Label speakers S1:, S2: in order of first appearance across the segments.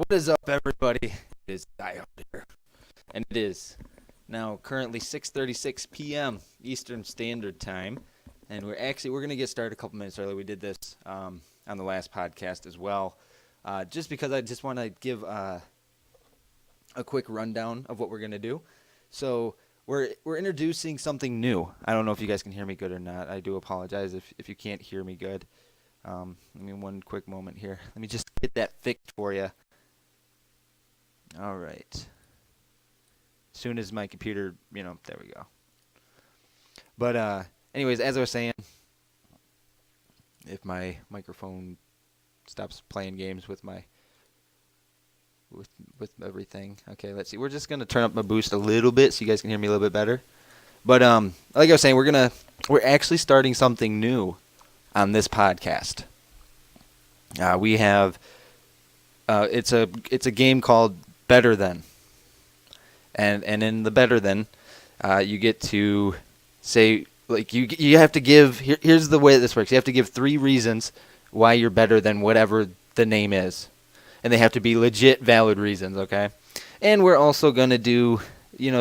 S1: What is up, everybody? It is Dial here, and it is now currently 6:36 p.m. Eastern Standard Time, and we're going to get started a couple minutes early. We did this on the last podcast as well, just because I just want to give a quick rundown of what we're going to do. So we're introducing something new. I don't know if you guys can hear me good or not. I do apologize if you can't hear me good. Let me one quick moment here. Let me just get that fixed for you. All right. As soon as my computer, there we go. But anyways, as I was saying, if my microphone stops playing games with everything. Okay, let's see. We're just gonna turn up my boost a little bit so you guys can hear me a little bit better. But like I was saying, we're actually starting something new on this podcast. We have it's a game called Better Than, and in the Better Than, you get to say, like, you have to give. Here's the way this works. You have to give 3 reasons why you're better than whatever the name is, and they have to be legit, valid reasons. Okay, and we're also gonna do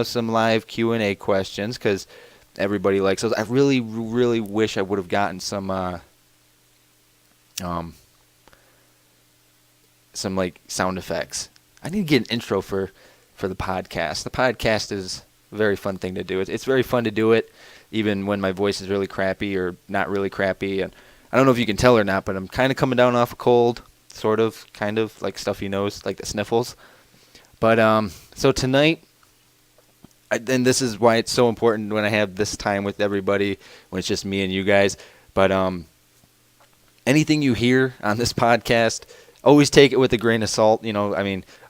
S1: some live Q&A questions because everybody likes those. I really, really wish I would have gotten some like sound effects. I need to get an intro for the podcast. The podcast is a very fun thing to do. It's very fun to do it, even when my voice is really crappy or not really crappy. And I don't know if you can tell or not, but I'm kind of coming down off a cold, kind of like stuffy nose, like the sniffles. But so tonight, and this is why it's so important when I have this time with everybody, when it's just me and you guys. But anything you hear on this podcast, always take it with a grain of salt.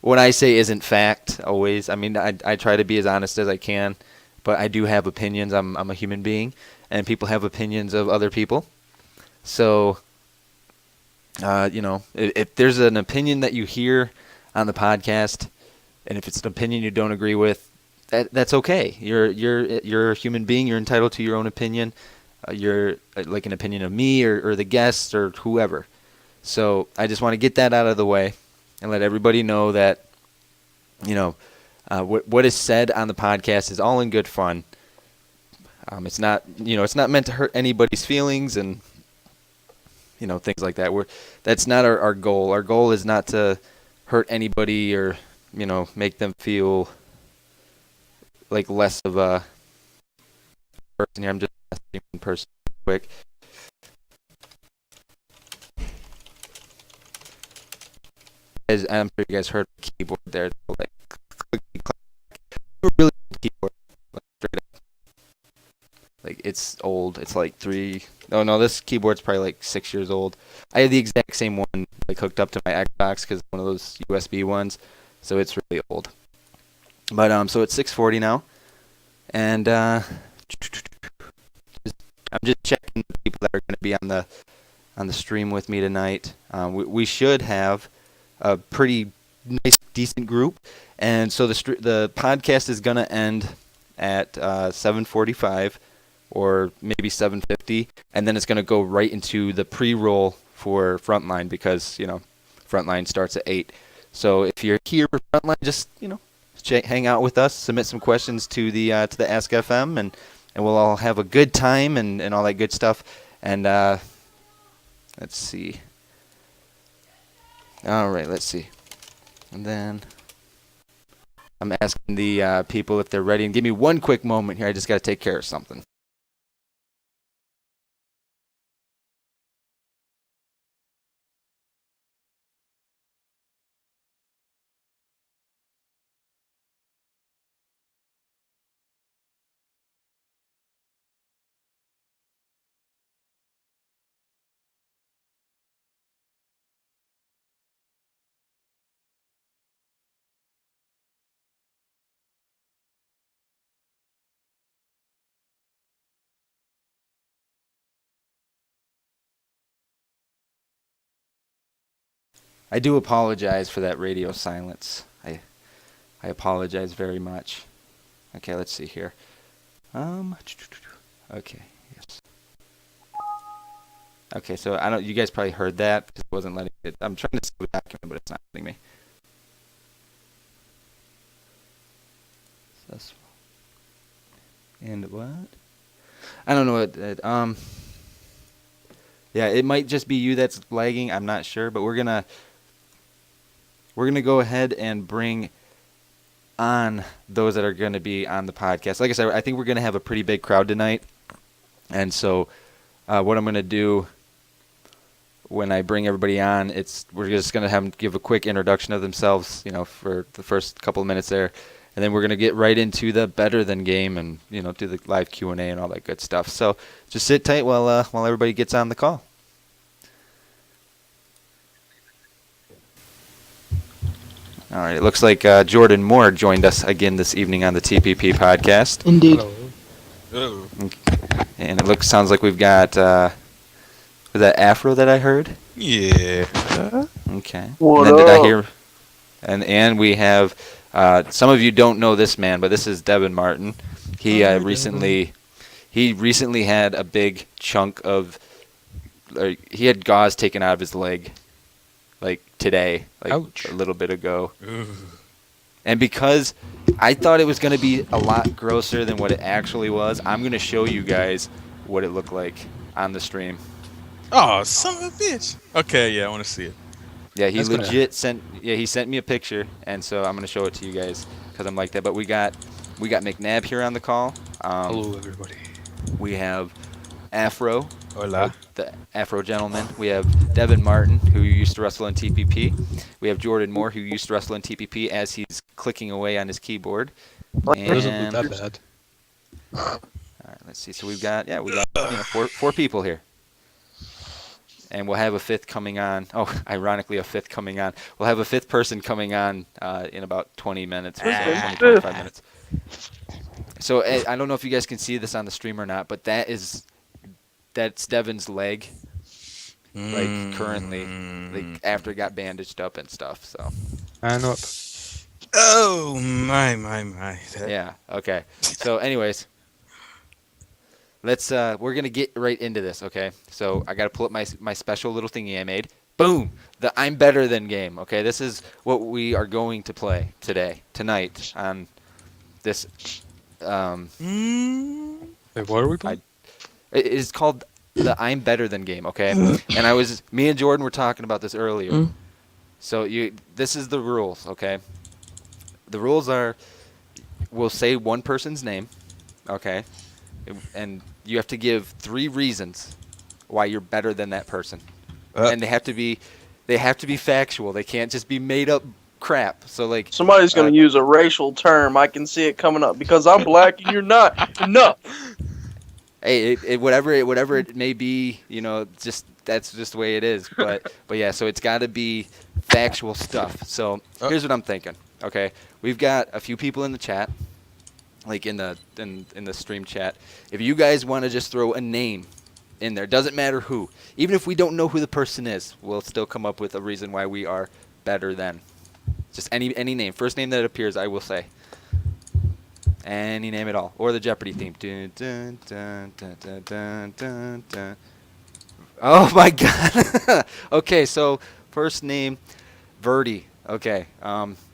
S1: What I say isn't fact always. I try to be as honest as I can, but I do have opinions. I'm a human being, and people have opinions of other people. So, if there's an opinion that you hear on the podcast, and if it's an opinion you don't agree with, that's okay. You're a human being. You're entitled to your own opinion. You're like an opinion of me or the guest or whoever. So I just want to get that out of the way and let everybody know that, what is said on the podcast is all in good fun. It's not meant to hurt anybody's feelings and, things like that. That's not our goal. Our goal is not to hurt anybody or, make them feel like less of a person here. I'm just messaging one person quick. As I'm sure you guys heard the keyboard there. Like, really old keyboard. Like, straight up. Like, it's old. It's like 3. No, this keyboard's probably like 6 years old. I had the exact same one, like, hooked up to my Xbox because one of those USB ones. So it's really old. But so it's 6:40 now, and I'm just checking the people that are going to be on the stream with me tonight. We should have a pretty nice, decent group, and so the podcast is gonna end at 7:45 or maybe 7:50, and then it's gonna go right into the pre-roll for Frontline because Frontline starts at 8. So if you're here for Frontline, just hang out with us, submit some questions to the Ask FM, and we'll all have a good time and all that good stuff. And let's see. All right, let's see. And then I'm asking the people if they're ready. And give me one quick moment here. I just got to take care of something. I do apologize for that radio silence. I apologize very much. Okay, let's see here. Okay, yes. Okay, so you guys probably heard that because it wasn't letting it. I'm trying to save a document, but it's not letting me. That's and what? I don't know what. Yeah, it might just be you that's lagging. I'm not sure, but we're gonna go ahead and bring on those that are gonna be on the podcast. Like I said, I think we're gonna have a pretty big crowd tonight, and so what I'm gonna do when I bring everybody on, we're just gonna have them give a quick introduction of themselves, for the first couple of minutes there, and then we're gonna get right into the better than game and do the live Q&A and all that good stuff. So just sit tight while everybody gets on the call. All right, it looks like Jordan Moore joined us again this evening on the TPP Podcast.
S2: Indeed.
S3: Hello.
S1: And sounds like we've got, was that Afro that I heard?
S3: Yeah.
S1: Okay.
S2: What
S1: and then did
S2: up?
S1: I hear, and we have, some of you don't know this man, but this is Devin Martin. He recently had a big chunk of, he had gauze taken out of his leg, like today, like
S3: Ouch.
S1: a little bit ago.
S3: Ugh.
S1: And because I thought it was going to be a lot grosser than what it actually was, I'm going to show you guys what it looked like on the stream.
S3: Oh, son of a bitch. Okay, yeah, I want to see it.
S1: Yeah, he
S3: That's gonna-
S1: legit sent me a picture, and so I'm going to show it to you guys because I'm like that. But we got McNabb here on the call.
S4: Hello, everybody.
S1: We have Afro,
S3: Hola.
S1: the Afro gentleman. We have Devin Martin, who used to wrestle in TPP. We have Jordan Moore, who used to wrestle in TPP, as he's clicking away on his keyboard.
S4: It doesn't look
S1: And
S4: that bad.
S1: all right, let's see. So we've got four people here. And we'll have a fifth coming on. Oh, ironically, a fifth coming on. We'll have a fifth person coming on in about 20 minutes or so, 25 minutes. So I don't know if you guys can see this on the stream or not, but that's Devin's leg, like currently, like after it got bandaged up and stuff. So.
S4: Man up.
S3: Oh, my.
S1: Yeah. Okay. So, anyways, we're gonna get right into this. Okay. So I gotta pull up my special little thingy I made. Boom! The I'm Better Than game. Okay. This is what we are going to play tonight on this.
S4: Wait, what are we playing?
S1: It is called the I'm Better Than game. Okay. And me and Jordan were talking about this earlier. So this is the rules. Okay. The rules are, we'll say one person's name. Okay. And you have to give 3 reasons why you're better than that person, and they have to be factual. They can't just be made up crap. So like
S2: Somebody's gonna use a racial term. I can see it coming up because I'm black and you're not. Enough.
S1: Hey, whatever it may be, that's just the way it is. But yeah, so it's got to be factual stuff. So here's what I'm thinking. Okay, we've got a few people in the chat. Like in the stream chat, if you guys want to just throw a name in there, doesn't matter who, even if we don't know who the person is, we'll still come up with a reason why we are better than. Just any name, first name that appears, I will say. Any name at all, or the Jeopardy theme. Dun, dun, dun, dun, dun, dun, dun, dun. Oh my God! Okay, so first name, Verdi. Okay.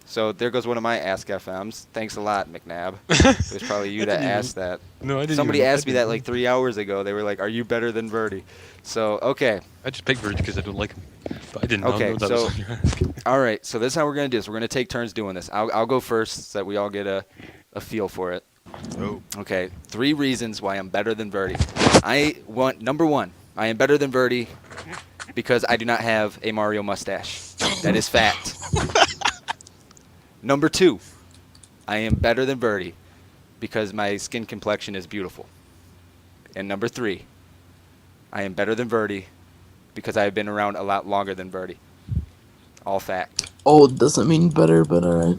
S1: So there goes one of my Ask FMs. Thanks a lot, McNabb. It was probably you that asked that.
S4: No, I didn't.
S1: Somebody asked me that like 3 hours ago. They were like, "Are you better than Verdi?" So okay.
S4: I just picked Verge because I don't like him. But I didn't know that
S1: so
S4: was on your ask.
S1: all right. So this is how we're gonna do this. We're gonna take turns doing this. I'll go first so that we all get a feel for it.
S3: Oh.
S1: Okay. 3 reasons why I'm better than Verdi. Number 1. I am better than Verdi because I do not have a Mario mustache. That is fact. Number 2, I am better than Verdi because my skin complexion is beautiful. And number 3, I am better than Verdi because I have been around a lot longer than Verdi. All fact.
S2: Old doesn't mean better, but alright.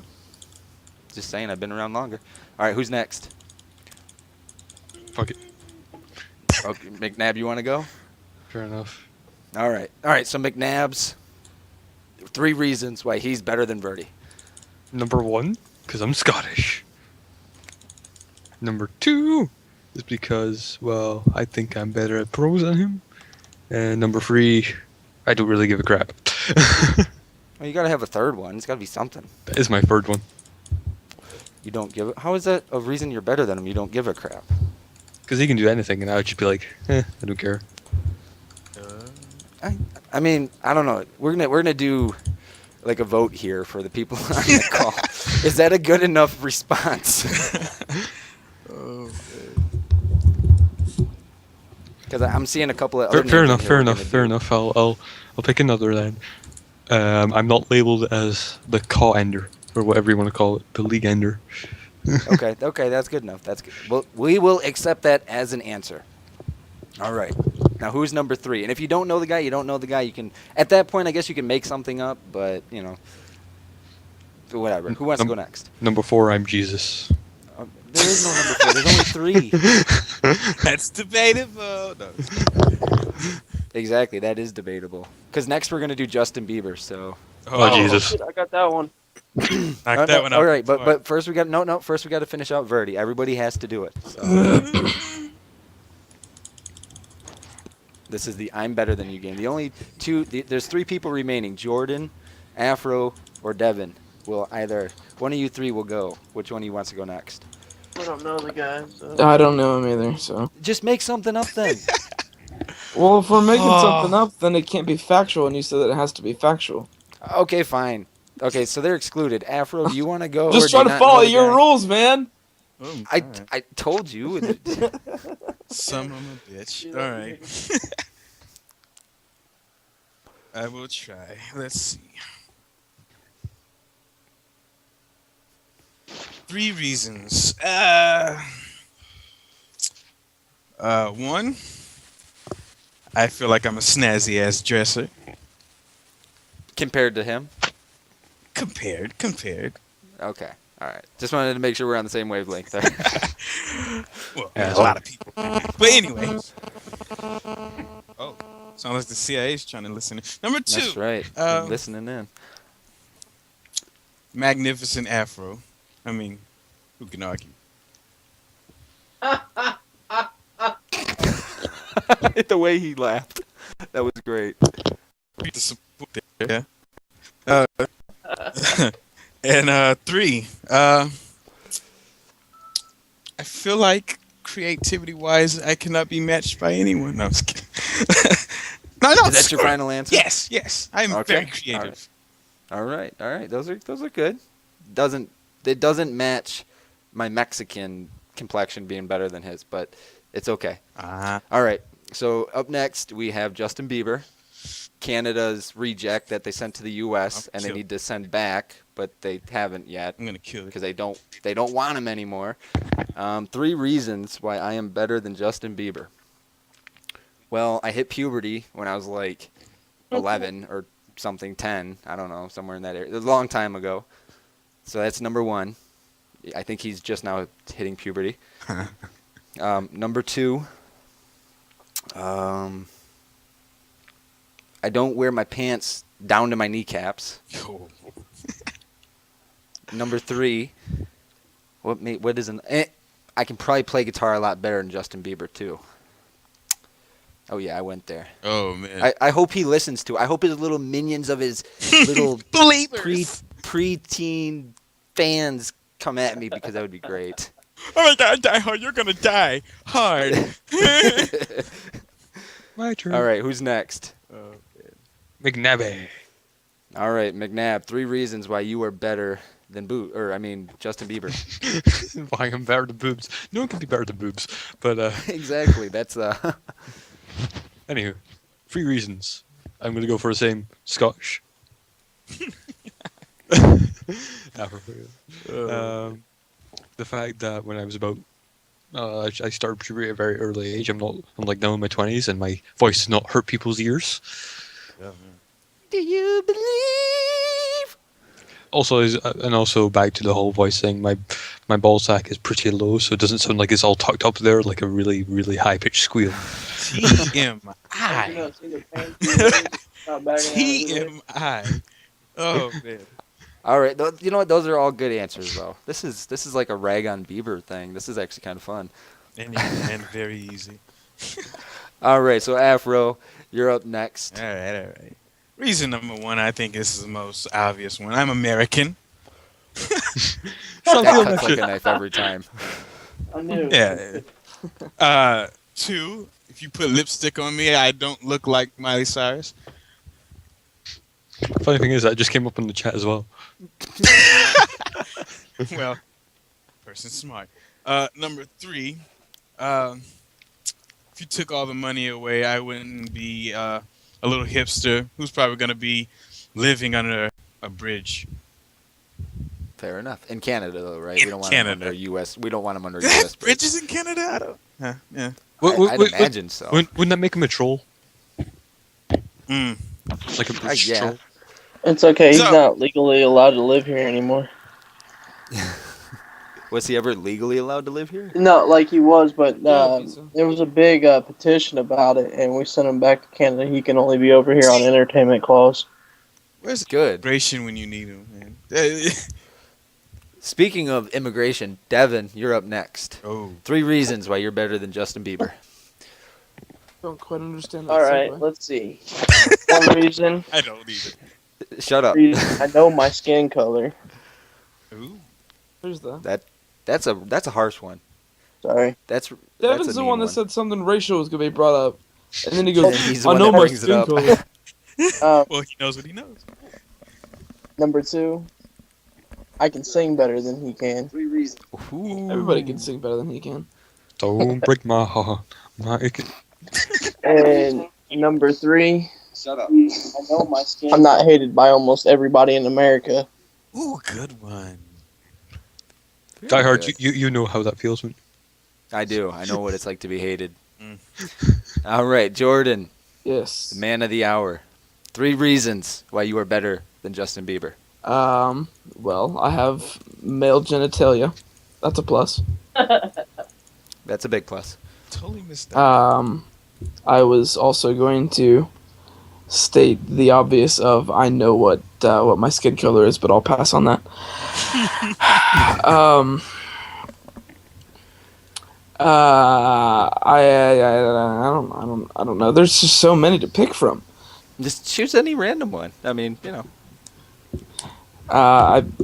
S1: Just saying, I've been around longer. All right, who's next?
S4: Fuck it.
S1: Okay, McNabb, you want to go?
S4: Fair enough.
S1: All right, so McNabb's 3 reasons why he's better than Verdi.
S4: Number 1, because I'm Scottish. Number 2 is because, well, I think I'm better at pros than him. And number 3, I don't really give a crap.
S1: Well, you got to have a third one. It's got to be something.
S4: That is my third one.
S1: You don't give it. How is that a reason you're better than him? You don't give a crap.
S4: Because he can do anything, and I would just be like, I don't care.
S1: I mean, I don't know. We're gonna do like a vote here for the people on the call. Is that a good enough response?
S3: Oh,
S1: Because I'm seeing a couple of other
S4: Fair
S1: names in
S4: enough.
S1: here we're gonna do.
S4: I'll pick another then. I'm not labeled as the caw ender or whatever you want to call it, the league ender.
S1: Okay, that's good enough. That's good. Well, we will accept that as an answer. All right. Now, who's number 3? And if you don't know the guy, you don't know the guy. You can, at that point, I guess you can make something up, but, you know, whatever. Who wants to go next?
S4: Number 4, I'm Jesus.
S1: There is no number 4. There's only 3.
S3: That's debatable. No.
S1: Exactly. That is debatable. Because next we're going to do Justin Bieber, so.
S4: Oh, Jesus.
S2: Shit, I got that one.
S3: Knock that one out.
S1: All right, but first we got first we got to finish out Verdi. Everybody has to do it. So. This is the I'm better than you game. The only there's 3 people remaining: Jordan, Afro, or Devin. Will either one of you 3 will go. Which one of you wants to go next?
S2: I don't know the guy. So.
S5: I don't know him either, so.
S1: Just make something up then.
S5: Well, if we're making something up, then it can't be factual, and you said that it has to be factual.
S1: Okay, fine. Okay, so they're excluded. Afro, do you want to go?
S5: Just try to follow your rules, man.
S3: Oh,
S1: I told you.
S3: Son of a bitch. All right. I will try. Let's see. 3 reasons. 1, I feel like I'm a snazzy ass dresser.
S1: Compared to him.
S3: Compared.
S1: Okay. All right. Just wanted to make sure we're on the same wavelength there.
S3: Well,
S4: Yeah,
S3: a lot of people. But anyway. Oh, sounds like the CIA is trying to listen. Number 2.
S1: That's right. I'm listening in.
S3: Magnificent afro. I mean, who can argue?
S1: The way he laughed. That was great.
S3: The support there. And 3. I feel like creativity-wise, I cannot be matched by anyone. No, I'm just kidding. No,
S1: Is that your final answer?
S3: Yes. I'm
S1: Okay.
S3: very creative.
S1: All right. Those are good. It doesn't match my Mexican complexion being better than his, but it's okay. All right. So up next we have Justin Bieber, Canada's reject that they sent to the U.S. and they need to send back, but they haven't yet.
S3: I'm gonna kill it
S1: because they don't want him anymore. 3 reasons why I am better than Justin Bieber. Well, I hit puberty when I was like 11 or something, 10. I don't know, somewhere in that area. It was a long time ago. So that's number 1. I think he's just now hitting puberty. Number 2, I don't wear my pants down to my kneecaps.
S3: Oh.
S1: Number 3, what is I can probably play guitar a lot better than Justin Bieber too. Oh yeah, I went there.
S3: Oh man.
S1: I hope he listens to it. I hope his little minions of his little preteen fans come at me because that would be great.
S3: Oh my god, die hard. You're gonna die hard.
S4: My turn.
S1: All right, who's next?
S4: McNabby.
S1: All right, McNabb. 3 reasons why you are better than Justin Bieber.
S4: Why I'm better than boobs. No one can be better than boobs. But,
S1: Exactly. That's
S4: anywho, 3 reasons. I'm going to go for the same Scottish. The fact that when I was about, I started puberty at a very early age. I'm like now in my 20s, and my voice does not hurt people's ears.
S1: Do you believe?
S4: Also back to the whole voice thing. My ball sack is pretty low, so it doesn't sound like it's all tucked up there like a really really high pitched squeal.
S3: TMI. TMI. Oh man.
S1: All right, you know what? Those are all good answers, though. This is like a rag on Bieber thing. This is actually kind of fun.
S3: And very easy.
S1: All right, so Afro, you're up next.
S3: All right. Reason number 1, I think this is the most obvious one. I'm American.
S4: Stop
S1: That
S4: feeling
S1: cuts
S4: that
S1: like
S4: shit.
S1: a knife every time.
S2: I knew.
S3: Yeah. 2, if you put lipstick on me, I don't look like Miley Cyrus.
S4: Funny thing is, that just came up in the chat as well.
S3: Well, person smart. Number 3, if you took all the money away, I wouldn't be a little hipster who's probably going to be living under a bridge.
S1: Fair enough. In Canada, though, right? We don't want them
S3: Canada.
S1: under U.S. We don't want them under
S3: Do they
S1: U.S.
S3: have bridges in Canada? I don't. Yeah.
S1: I'd imagine so.
S4: Wouldn't that make him a troll?
S3: Mm.
S4: Like a British
S1: yeah.
S4: troll?
S2: It's okay. He's
S3: So-
S2: not legally allowed to live here anymore.
S1: Was he ever legally allowed to live here?
S2: No, like he was, but
S5: Yeah, visa.
S2: there was a big petition about it, and we sent him back to Canada. He can only be over here on entertainment clause.
S3: Where's
S1: Good.
S3: immigration when you need them, man?
S1: Speaking of immigration, Devin, you're up next.
S3: Oh.
S1: 3 reasons why you're better than Justin Bieber.
S5: Don't quite understand that.
S2: All right,
S5: segue.
S2: let's see. One reason,
S3: I don't either.
S1: Shut up.
S2: I know my skin color.
S3: Ooh.
S5: There's that.
S1: That's a harsh one.
S2: Sorry.
S1: That's
S5: Devin's
S1: a
S5: the
S1: mean
S5: one that said something racial was gonna be brought up, and then he goes,
S1: And he's the
S5: "I
S1: one
S5: know
S1: that
S5: my
S1: brings it
S5: skin
S1: up.
S5: color."
S3: Well, he knows what he knows.
S2: Number 2, I can sing better than he can.
S1: Ooh.
S5: Everybody can sing better than he can.
S4: Don't break my heart.
S2: And number 3, shut up. I know my skin. I'm not hated by almost everybody in America.
S3: Ooh, good one.
S4: Die Hard,
S1: Good.
S4: you know how that feels, man.
S1: I do. I know what it's like to be hated.
S3: Mm.
S1: All right, Jordan,
S5: Yes.
S1: the man of the hour. 3 reasons why you are better than Justin Bieber.
S5: Well, I have male genitalia. That's a plus.
S1: That's a big plus.
S3: Totally missed that.
S5: I was also going to state the obvious of I know what my skin color is, but I'll pass on that. I don't know. There's just so many to pick from.
S1: Just choose any random one. I mean, you know.
S5: I don't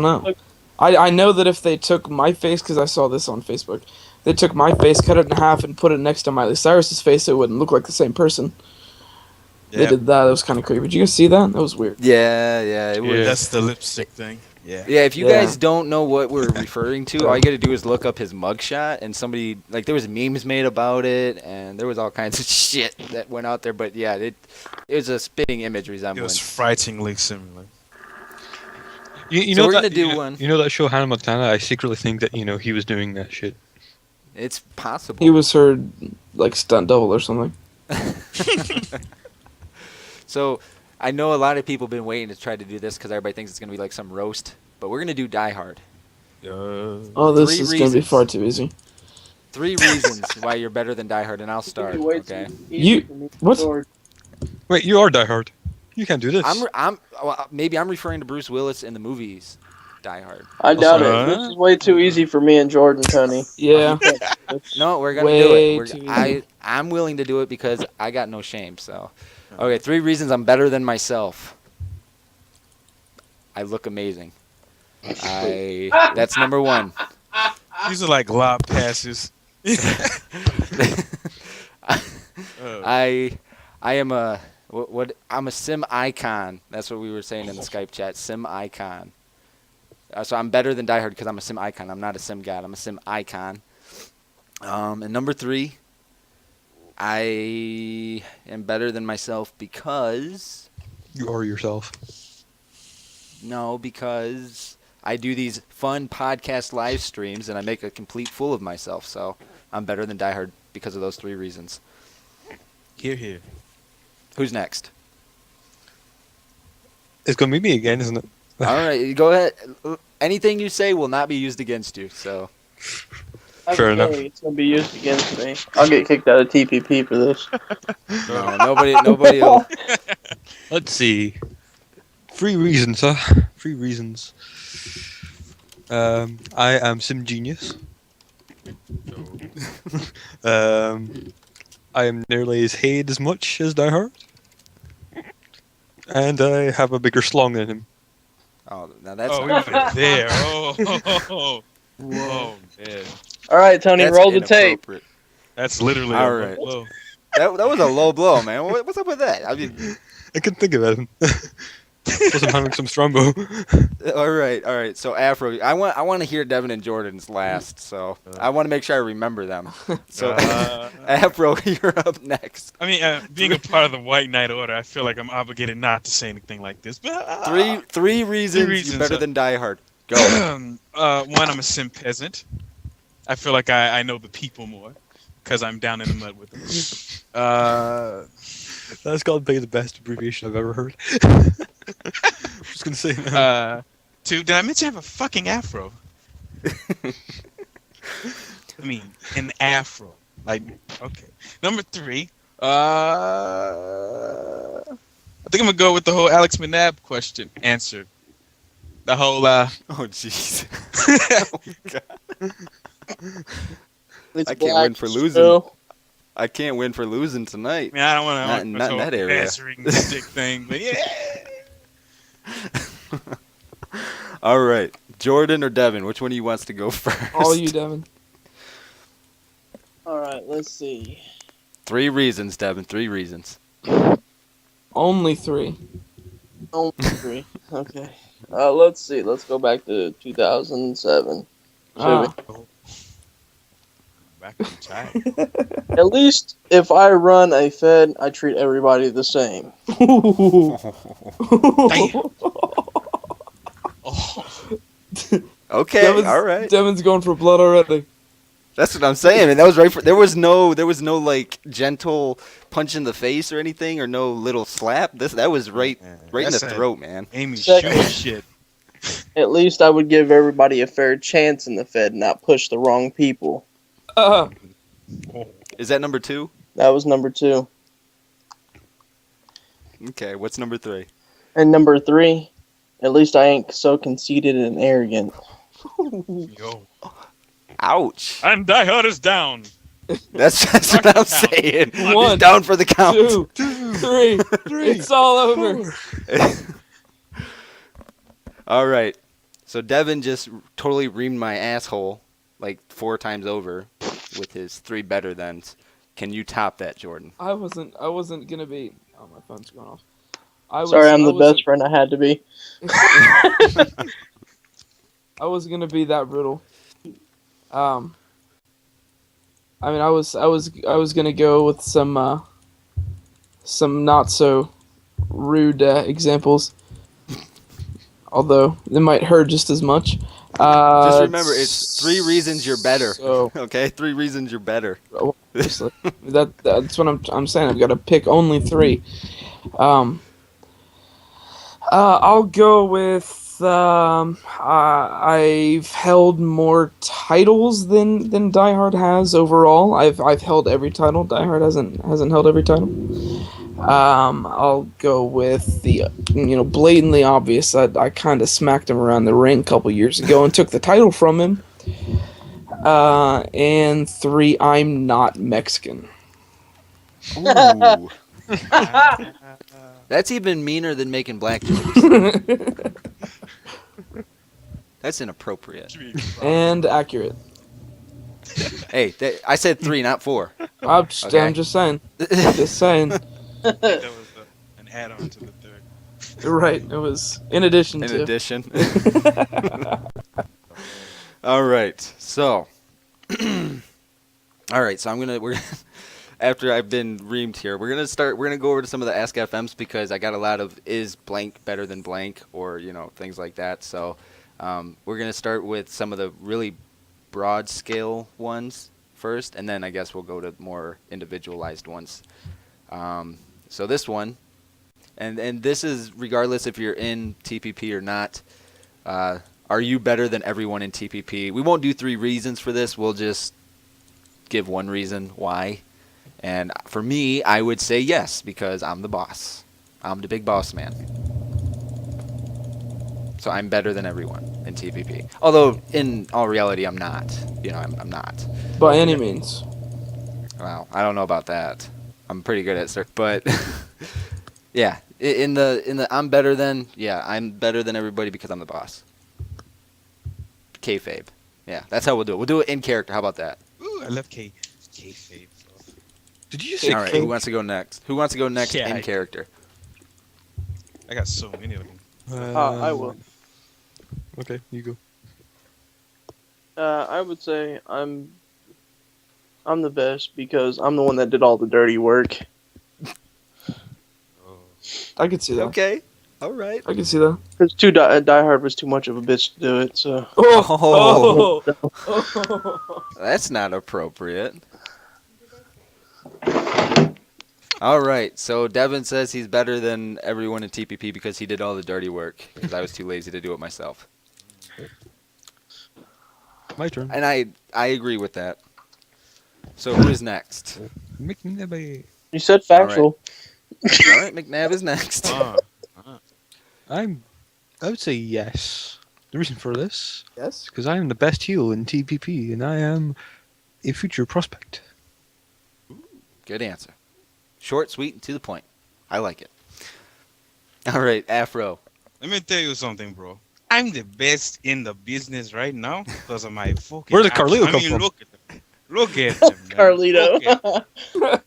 S5: know. I know that if they took my face, because I saw this on Facebook, they took my face, cut it in half, and put it next to Miley Cyrus's face, it wouldn't look like the same person. They
S3: Yeah,
S5: did that. It was kind of creepy. Did you guys see that? That was weird.
S1: Yeah, it was.
S4: Yeah.
S3: that's the lipstick thing. Yeah.
S1: Yeah, if you
S5: Yeah.
S1: guys don't know what we're referring to, all you gotta do is look up his mugshot, and somebody there was memes made about it, and there was all kinds of shit that went out there. But yeah, it was a spitting image
S3: It was
S1: resemblance.
S3: frighteningly similar.
S4: You
S1: So
S4: know
S1: we're
S4: that,
S1: gonna do
S4: you know,
S1: one.
S4: You know that show Hannah Montana? I secretly think that he was doing that shit.
S1: It's possible.
S5: He was her stunt double or something.
S1: So I know a lot of people have been waiting to try to do this because everybody thinks it's gonna be like some roast, but we're gonna do Die Hard.
S5: Oh, this
S1: 3
S5: is gonna be
S1: reasons.
S5: far too easy.
S1: 3 reasons why you're better than Die Hard, and I'll start. Okay.
S5: What?
S4: Wait, you are Die Hard. You can't do this.
S1: Maybe I'm referring to Bruce Willis in the movies Die Hard.
S2: I doubt
S4: Huh?
S2: it. This is way too easy for me and Jordan, Tony.
S5: Yeah.
S1: No, we're gonna
S5: Way
S1: do it.
S5: too
S1: I'm willing to do it because I got no shame. So, okay, 3 reasons I'm better than myself. I look amazing. That's number 1.
S3: These are like lob passes. Oh.
S1: I am a I'm a sim icon. That's what we were saying in the Skype chat. Sim icon. So I'm better than Die Hard because I'm a sim icon. I'm not a sim god. I'm a sim icon. And number 3, I am better than myself because
S4: You are yourself.
S1: because I do these fun podcast live streams and I make a complete fool of myself. So I'm better than Die Hard because of those 3 reasons.
S3: Here.
S1: Who's next?
S4: It's gonna be me again, isn't it?
S1: All right, go ahead. Anything you say will not be used against you. So
S4: Fair enough.
S2: It's gonna be used against me. I'll get kicked out of TPP for this.
S1: no, nobody will.
S4: Let's see. 3 reasons, huh? 3 reasons. I am Sim Genius. I am nearly as hated as much as Die Hard. And I have a bigger schlong than him.
S1: Oh, now that's
S3: Oh, we
S1: not
S3: went
S1: fair.
S3: there. Oh, man.
S2: All right, Tony,
S1: That's
S2: roll the tape.
S1: inappropriate.
S3: That's literally
S1: All
S3: a
S1: right.
S3: blow.
S1: That was a low blow, man. What's up with that? I mean,
S4: I couldn't think about him. Plus, I'm having some Strombo.
S1: all right. So Afro, I want to hear Devin and Jordan's last. So I want to make sure I remember them. So Afro, you're up next.
S3: I mean, being a part of the White Knight Order, I feel like I'm obligated not to say anything like this. But
S1: Three reasons you're better than Die Hard. Go.
S3: One, I'm a sim peasant. I feel like I know the people more because I'm down in the mud with them.
S4: That's got to be the best abbreviation I've ever heard. I'm just gonna say that.
S3: Two, did I mention I have a fucking afro? I mean, an afro. Like, okay. Number three, I think I'm gonna go with the whole Alex McNabb question answered. The whole
S1: Oh jeez. Oh, God.
S2: It's
S1: I can't win for losing.
S2: still.
S1: I can't win for losing tonight.
S3: I mean, I don't want to
S1: Not in that area.
S3: answering stick thing, but yeah.
S1: All right, Jordan or Devin, which one of you wants to go first?
S5: All you, Devin.
S2: All right, let's see.
S1: 3 reasons, Devin. 3 reasons.
S5: Only 3.
S2: Only 3. Okay. Let's see. Let's go back to 2007.
S5: Ah.
S3: Back in the child.
S2: At least if I run a Fed, I treat everybody the same.
S3: Oh.
S1: Okay, all right.
S5: Devin's going for blood already.
S1: That's what I'm saying. And that was right for. There was no like gentle punch in the face or anything, or no little slap. That was right in the
S3: That's
S1: throat, man.
S3: Amy
S2: Second.
S3: shooting shit.
S2: At least I would give everybody a fair chance in the Fed, not push the wrong people.
S1: Is that number 2?
S2: That was number 2.
S1: Okay, what's number 3?
S2: And number 3, at least I ain't so conceited and arrogant.
S3: Yo.
S1: Ouch.
S3: And Die Hard is down.
S1: That's what I'm saying. He's
S5: 1,
S1: down for the count.
S5: 2, 3. It's all over.
S1: All right. So Devin just totally reamed my asshole like 4 times over with his 3 better thans. Can you top that, Jordan?
S5: I wasn't gonna be. Oh, my phone's going off.
S2: Sorry, I'm the best friend I had to be.
S5: I was gonna be that brutal. I mean, I was gonna go with some not so rude examples, although they might hurt just as much.
S1: Just remember, it's 3 reasons you're better.
S5: So,
S1: Okay, 3 reasons you're better.
S5: obviously, that's what I'm saying. I've got to pick only 3. I'll go with. I've held more titles than Die Hard has overall. I've held every title. Die Hard hasn't held every title. I'll go with the blatantly obvious. I kind of smacked him around the ring a couple years ago and took the title from him. And 3, I'm not Mexican.
S1: Ooh. That's even meaner than making black jokes. That's inappropriate.
S5: And accurate.
S1: Hey, I said 3, not 4.
S5: I'm just saying. Just saying.
S3: That was an add-on to the third.
S5: Right. It was in addition
S1: In
S5: to.
S1: addition. All right. So. All right. So we're after I've been reamed here, we're gonna go over to some of the Ask FMs because I got a lot of is blank better than blank or things like that. So we're gonna start with some of the really broad scale ones first, and then I guess we'll go to more individualized ones. So this one, and this is regardless if you're in TPP or not. Are you better than everyone in TPP? We won't do 3 reasons for this. We'll just give 1 reason why. And for me, I would say yes, because I'm the boss. I'm the big boss man. So I'm better than everyone in TPP. Although, in all reality, I'm not. I'm not.
S5: By any means.
S1: Well, I don't know about that. I'm pretty good at but yeah, In the I'm better than, yeah, I'm better than everybody because I'm the boss. Kayfabe. Yeah, that's how we'll do it. We'll do it in character. How about that?
S3: Ooh, I love kayfabe.
S4: Did you just say
S1: All right,
S4: K?
S1: who wants to go next? Who wants to go next
S3: Yeah,
S1: in character?
S3: I got so many of them.
S2: I will.
S4: Okay, you go.
S2: I would say I'm the best because I'm the one that did all the dirty work.
S3: Oh.
S5: I could see that.
S1: Okay. All right.
S5: I can see that.
S2: Because Die Hard was too much of a bitch to do it. So
S1: Oh.
S5: Oh.
S1: That's not appropriate. All right. So Devin says he's better than everyone in TPP because he did all the dirty work because I was too lazy to do it myself.
S4: My turn.
S1: And I agree with that. So who is next?
S4: McNabby.
S2: you said factual.
S1: All right, McNabb is next.
S4: I would say yes. The reason for this
S5: Yes.
S4: is because I am the best heel in TPP, and I am a future prospect.
S1: Good answer. Short, sweet, and to the point. I like it. All right, Afro.
S3: Let me tell you something, bro. I'm the best in the business right now because of my fucking.
S4: Where did
S3: action.
S4: Carlito come from?
S3: Look at him, man.
S2: Carlito.
S3: Look at-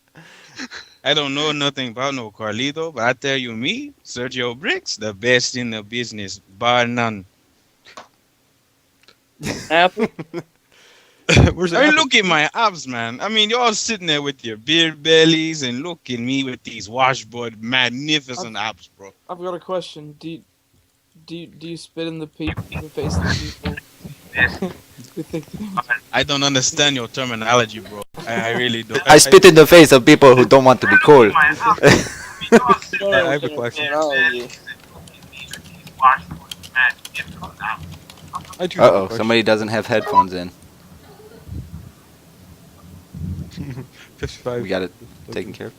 S3: I don't know nothing about no Carlito, but I tell you, me, Sergio Bricks, the best in the business, bar none.
S2: Apple.
S4: Where's
S3: I mean,
S4: that?
S3: look at my abs, man. I mean, you're all sitting there with your beard bellies, and look at me with these washboard magnificent abs, bro.
S5: I've got a question. Do you spit in the face of the people? You think
S3: I don't understand your terminology, bro. I really don't.
S1: I spit in the face of people who don't want to be cool.
S4: I have a question. I do have a
S1: Uh-oh,
S4: question.
S1: somebody doesn't have headphones in.
S4: 55.
S1: We got it taken care of.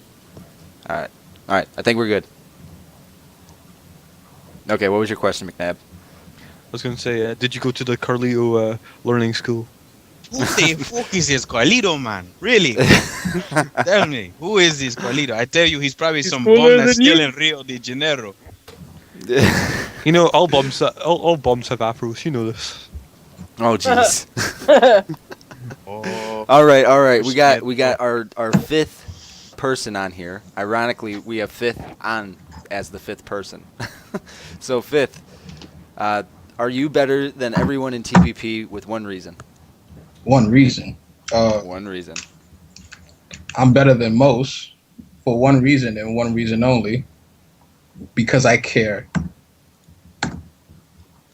S1: All right. I think we're good. Okay, what was your question, McNabb?
S4: I was going to say, did you go to the Carlito learning school?
S3: Who the fuck is this Carlito, man? Really? Tell me, who is this Carlito? I tell you, he's probably some bum that's still in Rio de Janeiro.
S4: You know, all bums have afros. You know this.
S1: Oh, jeez.
S3: Oh,
S1: All right. We got our fifth person on here. Ironically, we have fifth on as the fifth person. So fifth, are you better than everyone in TPP with one reason?
S6: One reason.
S1: One reason.
S6: I'm better than most for one reason and one reason only. Because I care.
S1: Look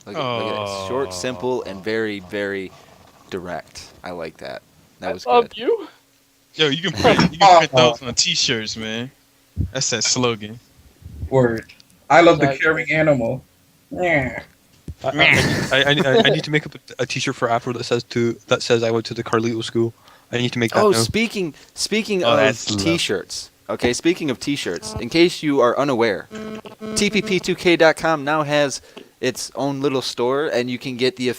S1: at that. Short, simple, and very, very direct. I like that. That was
S2: Love
S1: good.
S2: you.
S3: yo, you can print those on t-shirts, man. That's that slogan.
S6: Word. I love the
S2: Exactly.
S6: caring animal. Yeah.
S4: I need to make up a T-shirt for Afro that says I went to the Carlito school. I need to make that
S1: Oh,
S4: now.
S1: speaking
S3: Oh,
S1: of
S3: that's love.
S1: T-shirts. Okay, speaking of T-shirts, in case you are unaware, TPP2K.com now has its own little store, and you can get the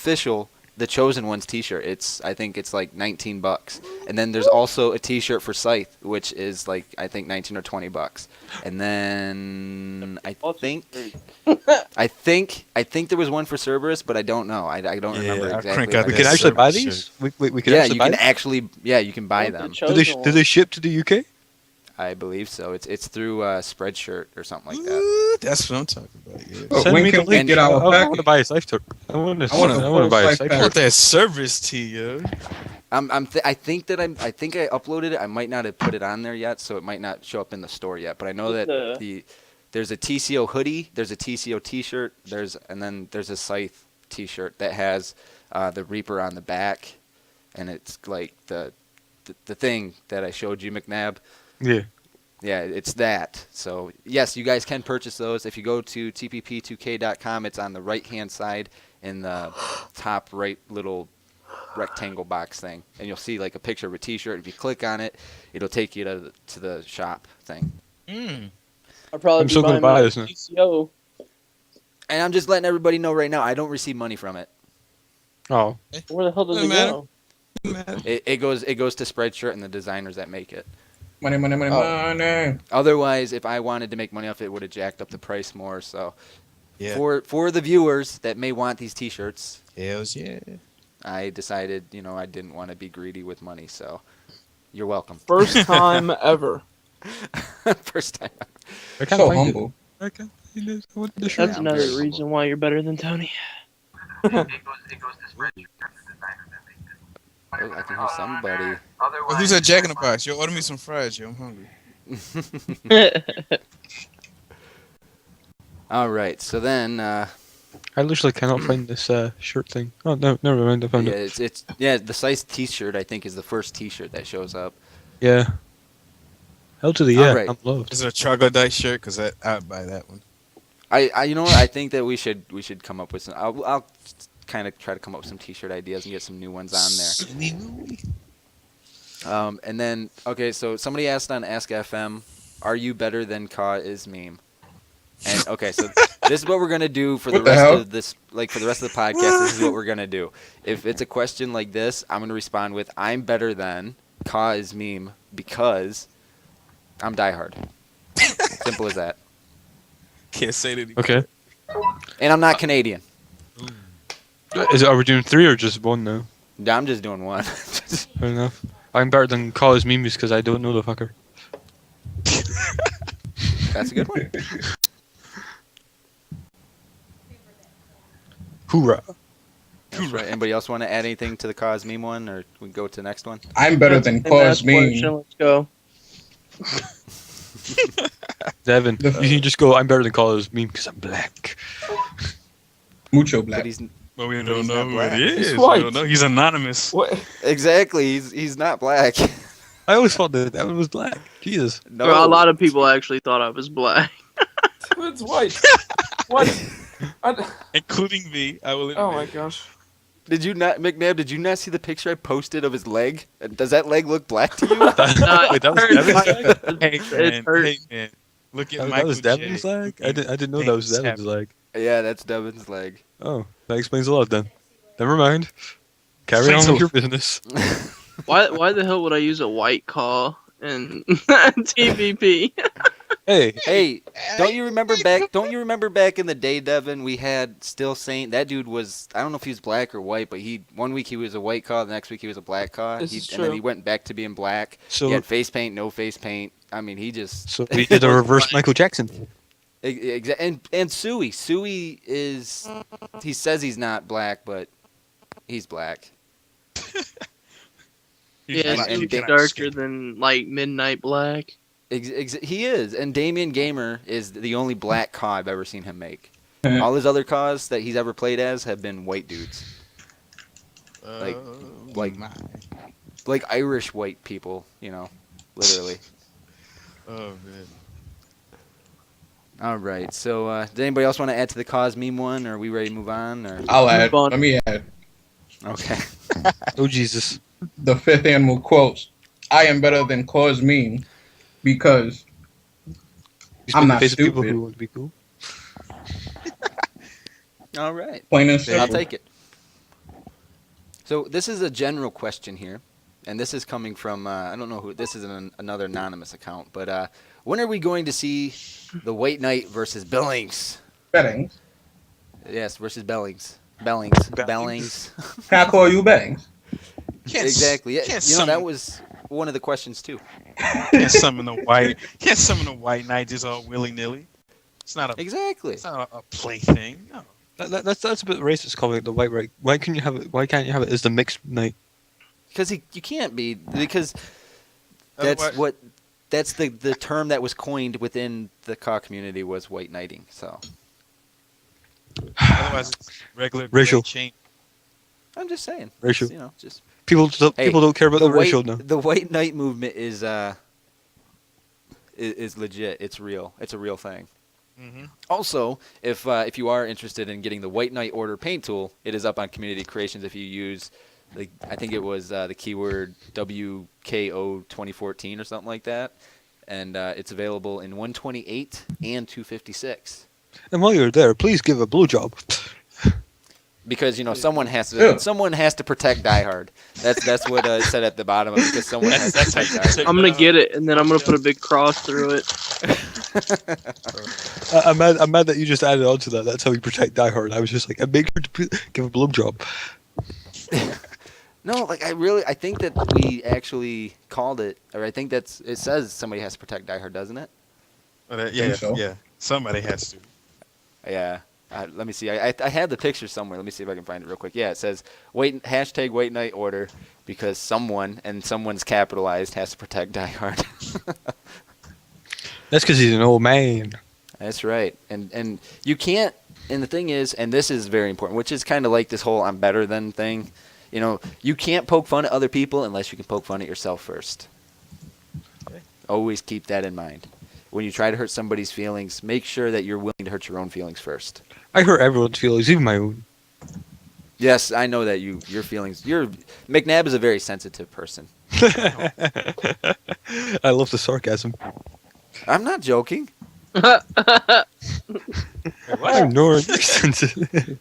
S1: Chosen Ones T-shirt. I think it's like $19, and then there's also a T-shirt for Scythe, which is like I think $19 or $20, and then I think there was one for Cerberus, but I don't know. I don't
S3: Yeah,
S1: remember
S3: I'll
S1: exactly.
S3: crank
S1: what
S3: out
S4: We
S1: it
S4: can
S3: that
S1: is.
S4: actually buy
S3: Cerberus
S4: these.
S3: shirt.
S4: We can
S1: Yeah,
S4: actually
S1: you
S4: buy
S1: can
S4: them?
S1: actually. Yeah, you can buy them.
S4: Do they ship to the UK?
S1: I believe so. It's through Spreadshirt or something like that.
S3: Ooh, that's what I'm talking about. Yeah.
S6: Oh,
S4: Send
S6: when
S4: me
S6: can
S4: the
S6: we
S4: link.
S6: get our
S4: I want
S6: package?
S4: to buy a Scythe turret. I want to
S6: full
S4: buy a
S6: Scythe
S4: Scythe
S3: I
S6: pack.
S3: want
S4: turret.
S3: that service tee, yo.
S1: I think I uploaded it. I might not have put it on there yet, so it might not show up in the store yet. But I know that there's a TCO hoodie, there's a TCO T-shirt, and then there's a Scythe T-shirt that has the Reaper on the back, and it's like the thing that I showed you, McNabb.
S4: Yeah.
S1: Yeah, it's that. So, yes, you guys can purchase those. If you go to tpp2k.com, it's on the right-hand side in the top right little rectangle box thing. And you'll see, like, a picture of a T-shirt. If you click on it, it'll take you to the shop thing.
S2: I'll probably
S4: I'm
S2: be
S4: still gonna
S2: buying
S4: buy
S2: my
S4: this now.
S2: TCO.
S1: And I'm just letting everybody know right now, I don't receive money from it.
S4: Oh.
S2: Where the hell does
S3: Doesn't
S2: it
S3: matter.
S2: go?
S1: It goes to Spreadshirt and the designers that make it.
S6: Money, money, money,
S2: Oh.
S6: money.
S1: Otherwise, if I wanted to make money off it, would have jacked up the price more. So,
S3: Yeah.
S1: for the viewers that may want these T-shirts,
S3: Hells yeah.
S1: I decided, I didn't want to be greedy with money. So, you're welcome.
S5: First time ever.
S1: First time.
S4: I can't
S6: So
S4: find
S6: humble.
S4: it. I can't find it. What the shirt?
S2: That's
S1: I'm
S2: another
S1: very humble.
S2: reason why you're better than Tony.
S1: Oh, I can hear somebody.
S3: Oh, who's that Jack in the Box? Yo, order me some fries, yo. I'm hungry.
S1: All right. So then,
S4: I literally cannot find this shirt thing. Oh no, never mind. I found
S1: yeah,
S4: it.
S1: it's the size T-shirt. I think is the first T-shirt that shows up.
S4: Yeah. Hell to the yeah.
S1: Alright.
S4: I'm loved.
S3: Is it a troglodyte shirt? Because I'd buy that one.
S1: I you know what? I think that we should come up with some. I'll kind of try to come up with some T-shirt ideas and get some new ones on there. And then okay, so somebody asked on Ask FM, "Are you better than Ka is meme?" And okay, so this is what we're gonna do for the
S6: What the
S1: rest
S6: hell?
S1: of this, like for the rest of the podcast. This is what we're gonna do. If it's a question like this, I'm gonna respond with, "I'm better than Ka is meme because I'm diehard." Simple as that.
S3: Can't say that.
S4: Okay.
S1: And I'm not Canadian.
S4: Are we doing 3 or just 1 now?
S1: I'm just doing one.
S4: Fair enough. I'm better than Call's memes because I don't know the fucker.
S1: That's a good one.
S4: Hoorah.
S1: That's right. Anybody else want to add anything to the cause meme one, or we go to the next one?
S6: I'm better than
S2: And
S6: cause
S2: that's
S6: me.
S2: question, let's go.
S4: Devin, you can just go, I'm better than Call's meme because I'm black.
S6: Mucho
S1: But
S6: black.
S1: he's
S3: But we
S1: But
S3: don't
S1: he's
S3: know
S1: not
S3: who
S1: black.
S3: it is.
S5: He's
S3: We
S5: white.
S3: don't know. He's anonymous.
S5: What?
S1: exactly. He's not black.
S4: I always thought that Devin was black. Jesus.
S1: No.
S2: Well, a lot of people actually thought I was black.
S5: It's white. What?
S3: Including me. I will admit.
S5: Oh my gosh.
S1: Did you not, McNabb? Did you not see the picture I posted of his leg? Does that leg look black to you?
S2: Not-
S4: Wait, that was
S2: hurts.
S4: Devin's leg?
S3: Hey,
S2: It
S3: man.
S2: hurt.
S3: Hey, man. Look at
S4: That
S3: Michael
S4: was Devin's
S3: J.
S4: leg? I didn't know that was
S3: Things
S4: Devin's leg.
S1: yeah, that's Devin's leg.
S4: Oh, that explains a lot then. Never mind. Carry
S3: Explains
S4: on
S3: a
S4: with your business.
S2: Why the hell would I use a white call in TPP?
S4: Hey,
S1: Hey, don't you remember back in the day, Devin? We had Still Saint. That dude was, I don't know if he was black or white, but one week he was a white caw, the next week he was a black caw.
S5: This is
S1: And then
S5: true.
S1: he went back to being black.
S4: so
S1: He had face paint, no face paint. I mean, he just
S4: so we did a reverse Michael Jackson.
S1: And Suey is, he says he's not black, but he's black.
S3: He's
S2: Yeah,
S3: black.
S1: and
S2: it's
S1: Da-
S2: darker than like midnight black.
S1: He is, and Damian Gamer is the only black caw I've ever seen him make. All his other caws that he's ever played as have been white dudes, like-
S3: my.
S1: like Irish white people, literally.
S3: Oh man.
S1: All right, so does anybody else want to add to the cause meme one, or are we ready to move on? Or
S6: I'll add.
S2: Move on.
S6: Let me add.
S1: okay,
S4: Oh Jesus.
S6: The fifth animal quotes. I am better than cause me because
S4: You
S6: I'm
S4: spit
S6: not
S4: the face of people
S6: stupid.
S4: who want to be cool.
S1: all right.
S6: plain and
S1: I'll
S6: simple.
S1: take it. So this is a general question here, and this is coming from I don't know who. This is another anonymous account, but when are we going to see the White Knight versus Billings?
S6: Betting.
S1: Yes, versus Bellings.
S4: Bellings.
S1: Bellings.
S6: Can I call you Bangs?
S1: Exactly. Yeah,
S3: Can't
S1: that
S3: summon,
S1: was one of the questions too.
S3: can't summon the white. Can't summon the white knight just all willy nilly. It's not a.
S1: Exactly.
S3: It's not a plaything. No.
S4: That's a bit racist calling it the white right. Why can't you have it? Why can't you have it as the mixed night?
S1: Because you can't be, because that's
S3: Otherwise-
S1: that's the term that was coined within the caw community was white knighting. So
S3: Otherwise, it's regular
S4: Racial.
S3: chain.
S1: I'm just saying.
S4: Racial.
S1: Just
S4: People don't care about the racial now.
S1: The white knight movement is legit. It's real. It's a real thing.
S3: Mm-hmm.
S1: Also, if you are interested in getting the White Knight Order paint tool, it is up on Community Creations. If you use, I think it was the keyword WKO 2014 or something like that, and it's available in 128 and 256.
S4: And while you're there, please give a blowjob.
S1: Because someone has
S6: Yeah.
S1: to protect Die Hard. That's what it said at the bottom of it, because someone has to
S3: That's how
S1: protect
S3: you
S1: Die Hard.
S3: protect
S2: I'm gonna
S3: the-
S2: get it, and then I'm gonna put a big cross through it.
S4: I'm mad that you just added on to that. That's how we protect Die Hard. I was just like, make sure to give a blowjob.
S1: No, like I think that we actually called it, or I think it says somebody has to protect Die Hard, doesn't it?
S3: Yeah,
S6: so.
S3: yeah. Somebody has to.
S1: Yeah. Let me see. I had the picture somewhere. Let me see if I can find it real quick. Yeah, it says wait night order, because someone's capitalized, has to protect Die Hard.
S4: That's because he's an old man.
S1: That's right. And you can't. And the thing is, and this is very important, which is kind of like this whole "I'm better than" thing. You can't poke fun at other people unless you can poke fun at yourself first.
S3: Okay.
S1: Always keep that in mind. When you try to hurt somebody's feelings, make sure that you're willing to hurt your own feelings first.
S4: I hurt everyone's feelings, even my own.
S1: Yes, I know that your feelings. McNabb is a very sensitive person.
S4: I love the sarcasm.
S1: I'm not joking.
S4: I'm not sensitive.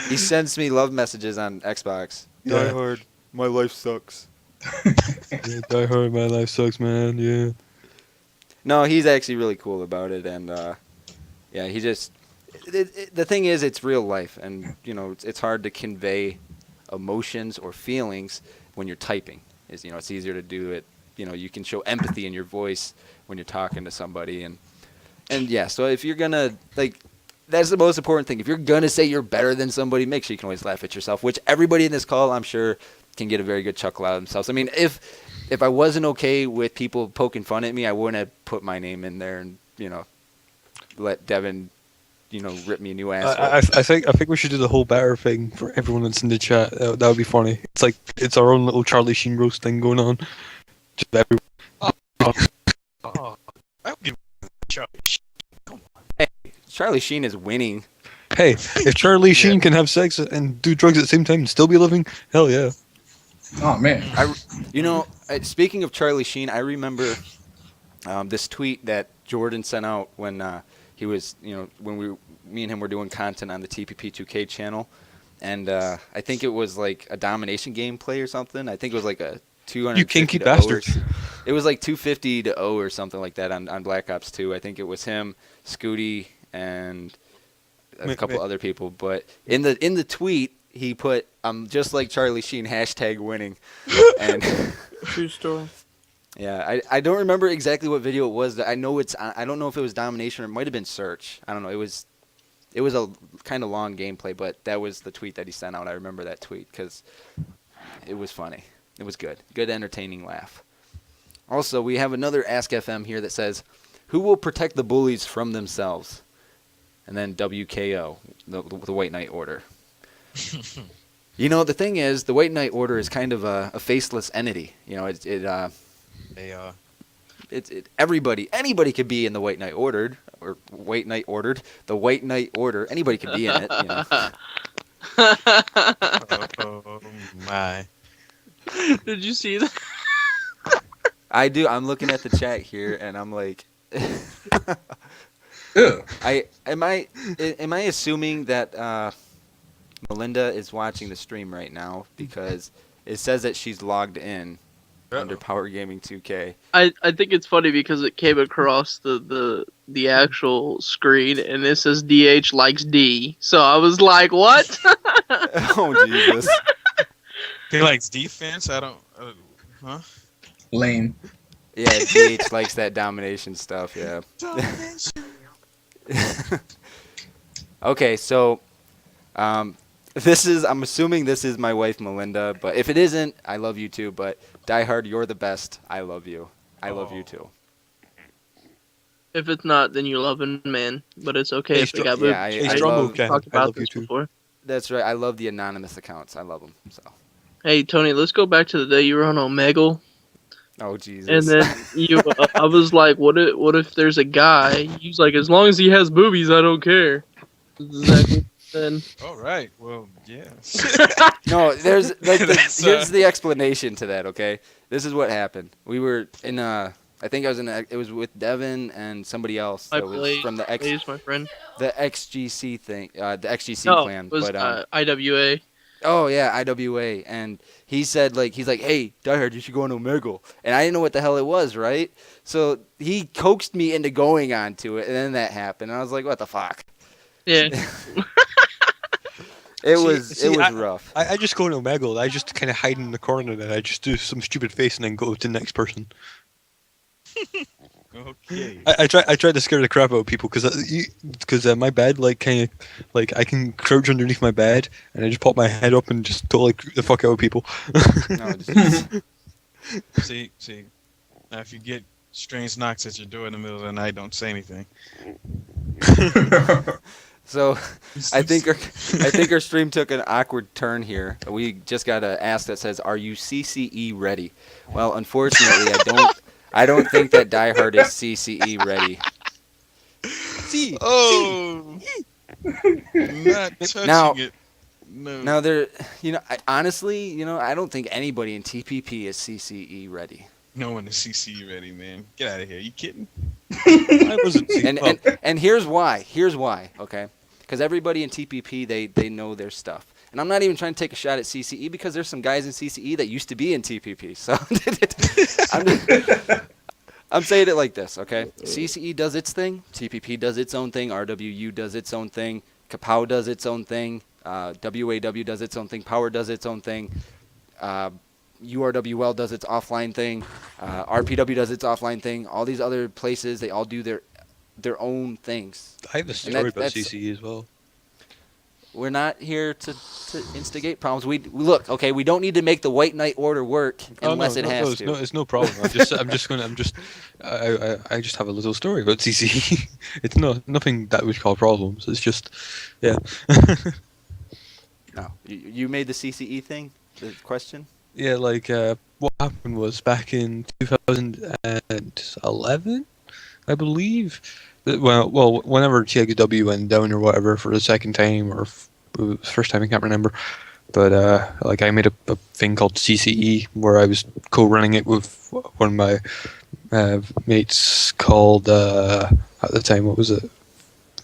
S1: He sends me love messages on Xbox.
S4: Yeah.
S1: Die Hard, my life sucks.
S4: Yeah, Die Hard, my life sucks, man. Yeah.
S1: No, he's actually really cool about it, and yeah, he just. The thing is, it's real life, and it's hard to convey emotions or feelings when you're typing. It's easier to do it. You can show empathy in your voice when you're talking to somebody, and yeah. So if you're gonna that's the most important thing. If you're gonna say you're better than somebody, make sure you can always laugh at yourself. Which everybody in this call, I'm sure, can get a very good chuckle out of themselves. I mean, if I wasn't okay with people poking fun at me, I wouldn't have put my name in there and let Devin rip me a new ass.
S4: I think we should do the whole better thing for everyone that's in the chat. That would be funny. It's like it's our own little Charlie Sheen roast thing going on. Just everyone.
S3: Oh, I would give Charlie.
S1: Charlie Sheen is winning.
S4: Hey, if Charlie Sheen can have sex and do drugs at the same time and still be living, hell yeah.
S6: Oh man.
S1: Speaking of Charlie Sheen, I remember this tweet that Jordan sent out when he was, when me and him were doing content on the TPP 2K channel, and I think it was like a domination gameplay or something. I think it was like a 250
S4: You kinky
S1: to
S4: bastard.
S1: It was like 250 to 0 or something like that on Black Ops 2. I think it was him, Scooty, and a couple other people. But in the tweet, he put, "I'm just like Charlie Sheen, #winning." And
S5: True story.
S1: yeah, I don't remember exactly what video it was. I know I don't know if it was domination or it might have been search. I don't know. It was a kind of long gameplay, but that was the tweet that he sent out. I remember that tweet because it was funny. It was good. Good, entertaining laugh. Also, we have another Ask FM here that says, "Who will protect the bullies from themselves?" And then WKO, the White Knight Order. The thing is, the White Knight Order is kind of a faceless entity. Anybody could be in the White Knight Ordered, or White Knight Ordered, the White Knight Order. Anybody could be in it.
S3: Oh my.
S2: Did you see that?
S1: I do. I'm looking at the chat here, and I'm like,
S6: Ew.
S1: am I assuming that Melinda is watching the stream right now, because it says that she's logged in under Power Gaming 2K.
S2: I think it's funny because it came across the actual screen and it says DH likes D. So I was like, what?
S1: Oh Jesus!
S3: He likes defense. I don't. Huh?
S6: Lame.
S1: Yeah, DH likes that domination stuff. Yeah. Okay, so I'm assuming this is my wife Melinda, but if it isn't, I love you too. But Die Hard, you're the best. I love you. I love you too.
S2: If it's not, then you're loving man. But it's okay
S4: Hey,
S2: if it got moved.
S1: Yeah,
S4: Hey,
S1: I
S4: Strombo,
S1: love,
S4: Ken.
S2: Talked
S4: I
S2: about
S4: love you
S2: this
S4: too.
S2: before.
S1: that's right. I love the anonymous accounts. I love them. So.
S2: Hey Tony, let's go back to the day you were on Omegle,
S1: Oh Jesus.
S2: and then I was like, what if there's a guy? He's like, as long as he has boobies, I don't care. Exactly. Then
S3: All right. Well, yeah.
S1: No, there's
S3: That's,
S1: here's the explanation to that. Okay, this is what happened. We were in I I think I was it was with Devin and somebody else that was from the
S2: Blaze, my friend.
S1: XGC thing, the XGC
S2: No,
S1: clan.
S2: it was
S1: But
S2: IWA.
S1: oh yeah, IWA, and he said he's like, hey, Diehard, you should go on Omegle, and I didn't know what the hell it was, right? So he coaxed me into going onto it, and then that happened, and I was like, what the fuck?
S2: Yeah.
S1: It was rough.
S4: I just go to Omegle. I just kind of hide in the corner and I just do some stupid face and then go to the next person.
S3: Okay.
S4: I try to scare the crap out of people because my bed kind of I can crouch underneath my bed and I just pop my head up and just totally creep the fuck out of people.
S1: No, just,
S3: See. Now, if you get strange knocks at your door in the middle of the night, don't say anything.
S1: so I think our stream took an awkward turn here. We just got an ask that says, "Are you CCE ready?" Well, unfortunately, I don't think that Die Hard is CCE ready.
S3: Oh, not touching it. No.
S1: Now honestly, I don't think anybody in TPP is CCE ready.
S3: No one is CCE ready, man. Get out of here. You kidding?
S4: I wasn't.
S1: And here's why. Okay, because everybody in TPP they know their stuff. And I'm not even trying to take a shot at CCE because there's some guys in CCE that used to be in TPP. So I'm saying it like this, okay? CCE does its thing. TPP does its own thing. RWU does its own thing. Kapow does its own thing. WAW does its own thing. Power does its own thing. URWL does its offline thing. RPW does its offline thing. All these other places, they all do their own things.
S4: I have a story about CCE as well.
S1: We're not here to instigate problems. We look, okay. We don't need to make the White Knight Order work unless it has to.
S4: No, it's no problem. I just have a little story about CCE. It's nothing that we call problems. It's just, yeah.
S1: No, you made the CCE thing. The question.
S4: Yeah, what happened was back in 2011, I believe. Well, whenever TXW went down or whatever for the second time or first time, I can't remember. But I made a thing called CCE where I was co-running it with one of my mates called at the time, what was it?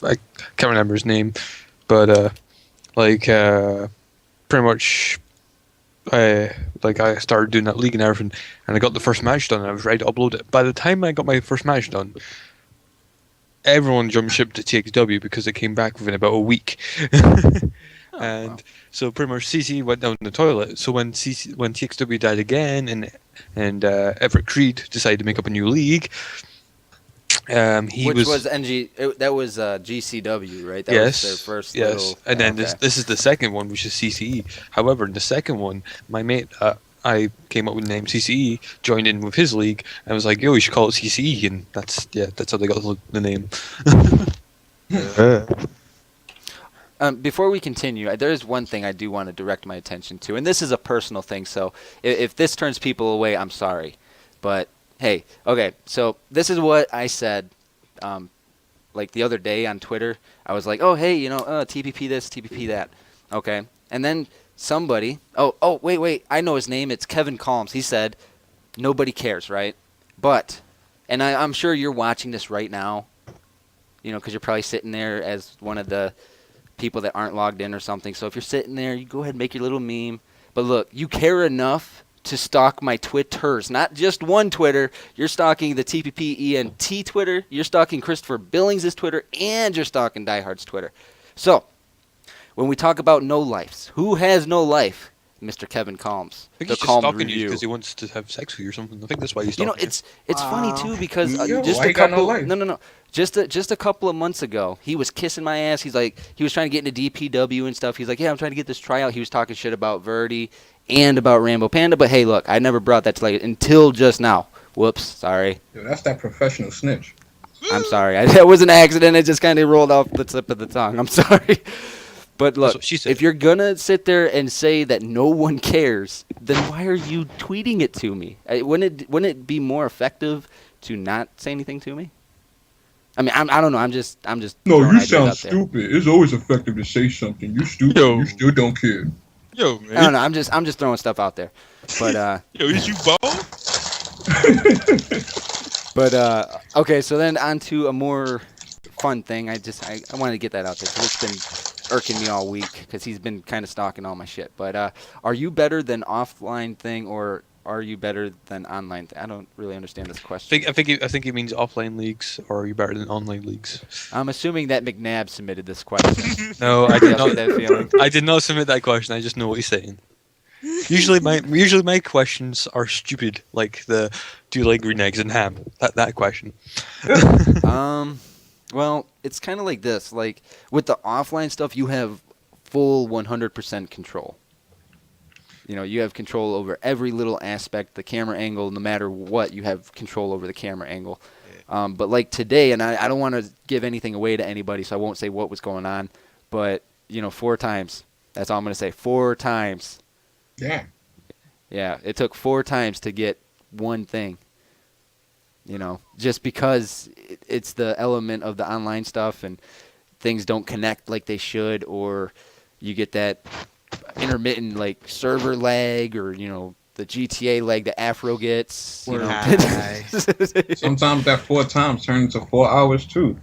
S4: I can't remember his name, but pretty much. I started doing that league and everything, and I got the first match done, and I was ready to upload it. By the time I got my first match done, everyone jumped ship to TXW because it came back within about a week. So pretty much CC went down the toilet. So when TXW died again, and Everett Creed decided to make up a new league,
S1: Which was GCW, right? That was their first little...
S4: And then this is the second one, which is CCE. However, in the second one, my mate, I came up with the name CCE, joined in with his league, and was like, yo, you should call it CCE, and that's how they got the name.
S1: Before we continue, there is one thing I do want to direct my attention to, and this is a personal thing, so if this turns people away, I'm sorry. But... hey, okay, so this is what I said, the other day on Twitter. I was like, oh, hey, TPP this, TPP that, okay? And then somebody, wait, I know his name. It's Kevin Calms. He said, nobody cares, right? But, and I'm sure you're watching this right now, because you're probably sitting there as one of the people that aren't logged in or something. So if you're sitting there, you go ahead and make your little meme. But look, you care enough to stalk my Twitters, not just one Twitter. You're stalking the TPP ENT Twitter. You're stalking Christopher Billings' Twitter, and you're stalking Diehard's Twitter. So, when we talk about no lives, who has no life? Mr. Kevin Calms.
S4: I think he's just stalking you because he wants to have sex with you or something. I think that's why he's stalking you.
S1: It's funny too because
S6: just a couple.
S1: Just a couple of months ago, he was kissing my ass. He was trying to get into DPW and stuff. He's like, yeah, I'm trying to get this tryout. He was talking shit about Verdi and about Rambo Panda. But hey, look, I never brought that to light until just now. Whoops, sorry.
S6: Dude, that's that professional snitch.
S1: I'm sorry. That was an accident. It just kind of rolled off the tip of the tongue. I'm sorry. But look, if you're going to sit there and say that no one cares, then why are you tweeting it to me? Wouldn't it be more effective to not say anything to me? I mean, I don't know. I'm just.
S6: No, you sound stupid. It's always effective to say something. You stupid. You still don't care.
S3: Yo, man.
S1: I don't know. I'm just throwing stuff out there. But
S3: yo, is you bald?
S1: But okay, so then on to a more fun thing. I wanted to get that out there because it's been irking me all week because he's been kind of stalking all my shit. But are you better than offline thing or are you better than online thing? I don't really understand this question.
S4: I think it means offline leagues, or are you better than online leagues?
S1: I'm assuming that McNabb submitted this question.
S4: No, I did
S1: Yes,
S4: not.
S1: that feeling.
S4: I did not submit that question. I just know what he's saying. Usually my questions are stupid, like the do you like green eggs and ham? That question.
S1: Well, it's kind of like this. Like with the offline stuff, you have full 100% control. You know, you have control over every little aspect, the camera angle, no matter what, you have control over the camera angle. But like today, and I don't want to give anything away to anybody, so I won't say what was going on, but, 4 times. That's all I'm going to say. 4 times.
S6: Yeah.
S1: Yeah, it took 4 times to get one thing. Just because it's the element of the online stuff and things don't connect like they should, or you get that intermittent like server lag, or the GTA lag that Afro gets.
S6: Sometimes that 4 times turns into 4 hours too.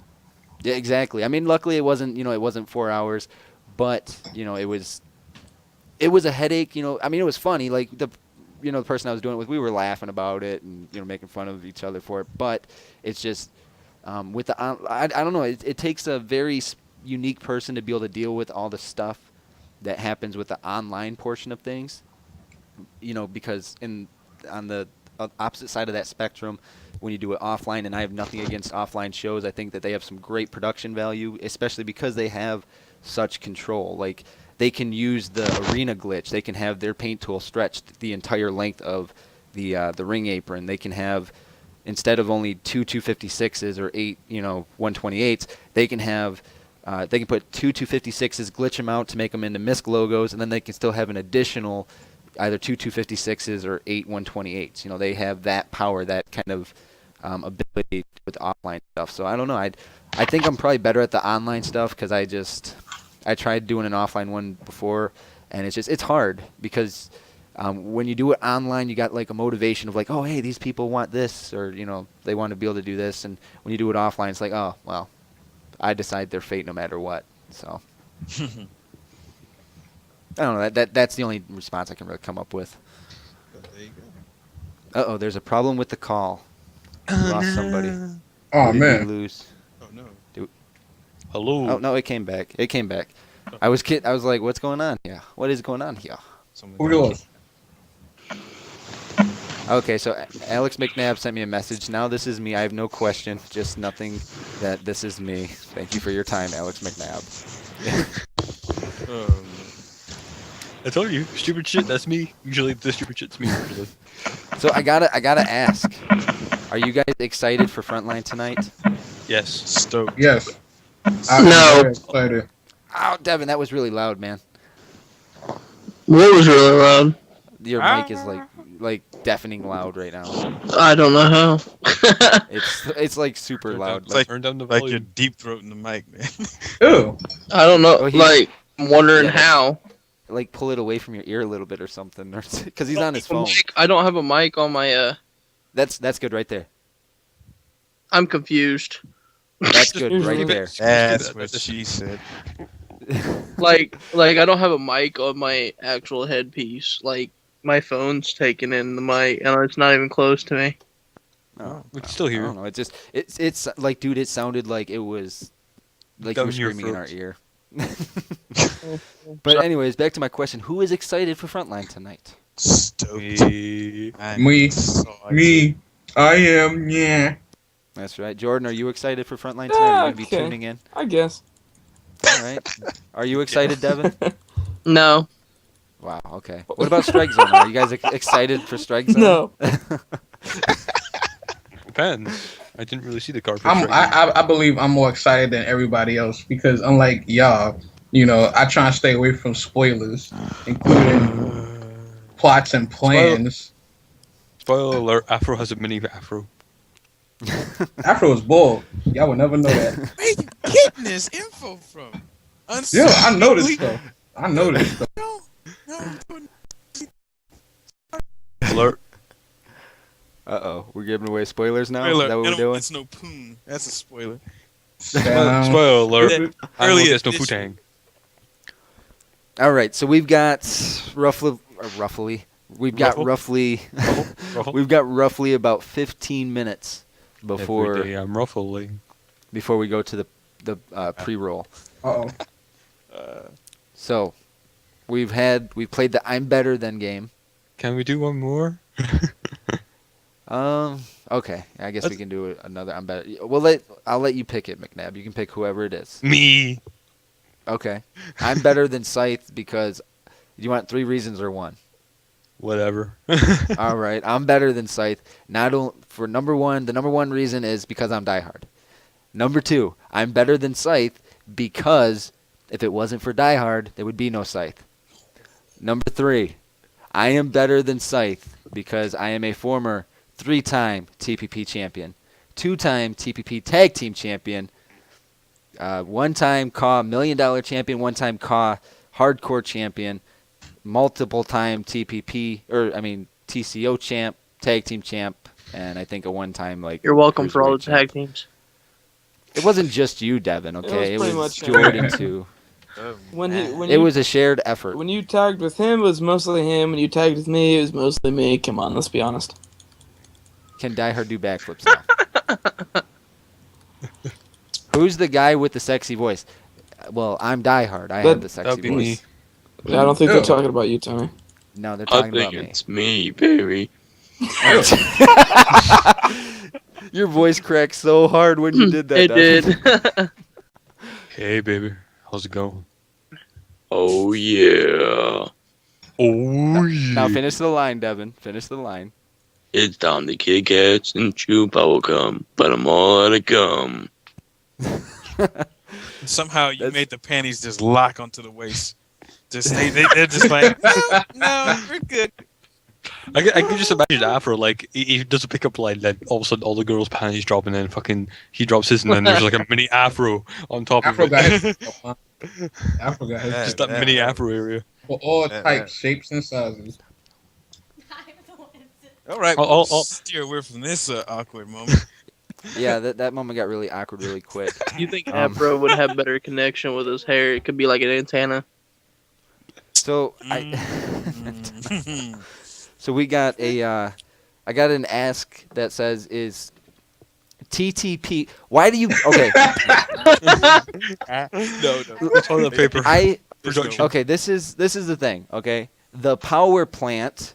S1: Yeah, exactly. I mean, luckily it wasn't 4 hours, but it was a headache. I mean, it was funny. Like the person I was doing it with, we were laughing about it and making fun of each other for it. But it's just with the I don't know. It takes a very unique person to be able to deal with all the stuff that happens with the online portion of things. Because on the opposite side of that spectrum, when you do it offline, and I have nothing against offline shows, I think that they have some great production value, especially because they have such control. Like they can use the arena glitch. They can have their paint tool stretched the entire length of the ring apron. They can have, instead of only 2 256s or 8 128s, they can have they can put 2 256s, glitch them out to make them into MISC logos, and then they can still have an additional either 2 256s or 8 128s. They have that power, that kind of ability with offline stuff. So I don't know. I think I'm probably better at the online stuff because I tried doing an offline one before, and it's hard because when you do it online, you got like a motivation of like, oh, hey, these people want this, or they want to be able to do this, and when you do it offline, it's like, oh, well, I decide their fate no matter what. So I don't know. That's the only response I can really come up with.
S3: There you go.
S1: Uh-oh, there's a problem with the call. We lost somebody.
S6: Oh
S1: Who did
S6: man.
S1: we lose?
S3: Oh no.
S4: Hello.
S1: Oh no, it came back. I was like, what's going on here? What is going on here?
S6: Who lost?
S1: Okay, so Alex McNabb sent me a message. Now this is me. I have no question, just nothing that this is me. Thank you for your time, Alex McNabb.
S4: I told you, stupid shit. That's me. Usually, the stupid shit's me. Usually.
S1: So I gotta ask, are you guys excited for Frontline tonight?
S4: Yes.
S3: Stoked.
S6: Yes. I'm
S2: No.
S6: very excited.
S1: Oh, Devin, that was really loud, man.
S2: What was really loud?
S1: Your mic is like deafening loud right now.
S2: I don't know how.
S1: It's like super loud.
S3: It's like,
S4: Turn down the
S3: like you're
S4: volume.
S3: deep throating the mic, man.
S6: Ew.
S2: I don't know.
S1: Oh, he-
S2: Like, I'm wondering
S1: Yeah.
S2: how.
S1: Like pull it away from your ear a little bit or something, because he's on his phone.
S2: I don't have a mic on my.
S1: That's good right there.
S2: I'm confused.
S1: That's good right
S5: Usually-
S1: there.
S3: That's what she said.
S2: Like I don't have a mic on my actual headpiece. Like my phone's taking in the mic, and it's not even close to me.
S1: No,
S4: We can still hear
S1: I
S4: you.
S1: don't know. It's like, dude, it sounded like it was like you
S4: Down
S1: were
S4: your
S1: screaming in our
S4: throat.
S1: ear. But anyways, back to my question: who is excited for Frontline tonight?
S3: Stoked.
S4: Me.
S3: I'm
S6: Me.
S3: so excited.
S6: Me. I am. Yeah.
S1: That's right, Jordan. Are you excited for Frontline tonight? Are you gonna be
S5: Okay.
S1: tuning in?
S5: I guess.
S1: All right. Are you excited, Devin?
S2: No.
S1: Wow. Okay. What about Strike Zone? Are you guys excited for Strike Zone?
S5: No.
S4: Depends. I didn't really see the card. for
S6: I
S4: Strike.
S6: I believe I'm more excited than everybody else because unlike y'all, I try and stay away from spoilers, including plots and plans.
S4: Spoiler alert: Afro has a mini Afro.
S6: Afro is bald. Y'all would never know that.
S3: Where you getting this info from?
S6: Yeah, I noticed though. I noticed though.
S3: No.
S4: Alert.
S1: Uh-oh. We're giving away spoilers now?
S3: Spoiler.
S1: Is that what we're doing?
S3: It's no poon. That's a spoiler.
S4: Spoiler alert.
S3: Early
S4: There's no
S3: edition.
S4: Putang.
S1: All right, so we've got we've got roughly about 15 minutes
S4: Every
S1: before
S4: day I'm ruffling.
S1: before we go to the pre-roll.
S6: Uh-oh.
S1: So, we've played the I'm Better Than game.
S4: Can we do one more?
S1: Okay. I guess we
S4: Let's-
S1: can do another I'm Better. I'll let you pick it, McNabb. You can pick whoever it is.
S4: Me.
S1: Okay. I'm better than Scythe because you want 3 reasons or 1?
S4: Whatever.
S1: All right. I'm better than Scythe. For number 1, the number 1 reason is because I'm Die Hard. Number 2, I'm better than Scythe because if it wasn't for Die Hard, there would be no Scythe. Number 3, I am better than Scythe because I am a former 3-time TPP champion, 2-time TPP Tag Team champion, 1-time CAW $1 Million champion, 1-time CAW Hardcore champion, multiple-time TCO champ, Tag Team champ, and I think a 1-time
S2: You're welcome for all the
S1: cruiserweight
S2: tag
S1: champ.
S2: teams.
S1: It wasn't just you, Devin. Okay,
S5: It was pretty much
S1: Jordan too. It was a shared effort.
S5: When you tagged with him, it was mostly him. When you tagged with me, it was mostly me. Come on, let's be honest.
S1: Can Die Hard do backflips now? Who's the guy with the sexy voice? Well, I'm Die Hard. I have the sexy
S4: That'd be
S1: voice.
S4: me.
S5: Yeah, I don't think
S6: Ew.
S5: they're talking about you, Tony.
S1: No, they're
S7: I
S1: talking about
S7: think
S1: me.
S7: it's me, baby.
S1: Your voice cracked so hard when you did that.
S2: It
S1: Devin.
S2: did.
S4: Hey, baby. How's it going?
S7: Oh yeah.
S4: Oh, yeah.
S1: Now finish the line, Devin. Finish the line.
S7: It's time to kick ass and chew bubblegum, but I'm all out of gum.
S3: Somehow you
S1: That's-
S3: made the panties just lock onto the waist. Just they're just like, no, we're good.
S4: I can just imagine Afro, like, he does a pickup line, then all of a sudden all the girls' panties drop, and then fucking he drops his, and then there's like a mini Afro on top
S6: Afro
S4: of it.
S6: guys. Afro guys.
S4: Just that mini Afro area.
S6: For all types, shapes, and sizes.
S3: All right,
S4: I'll-
S3: we'll
S4: I'll-
S3: steer away from this awkward moment.
S1: Yeah, that moment got really awkward really quick.
S2: You think Afro would have better connection with his hair? It could be like an antenna.
S1: So
S3: Mm.
S1: So we got I got an ask that says is TTP. Why do you? Okay,
S3: No.
S4: It's on the paper. Production.
S1: Okay, this is the thing. Okay, the power plant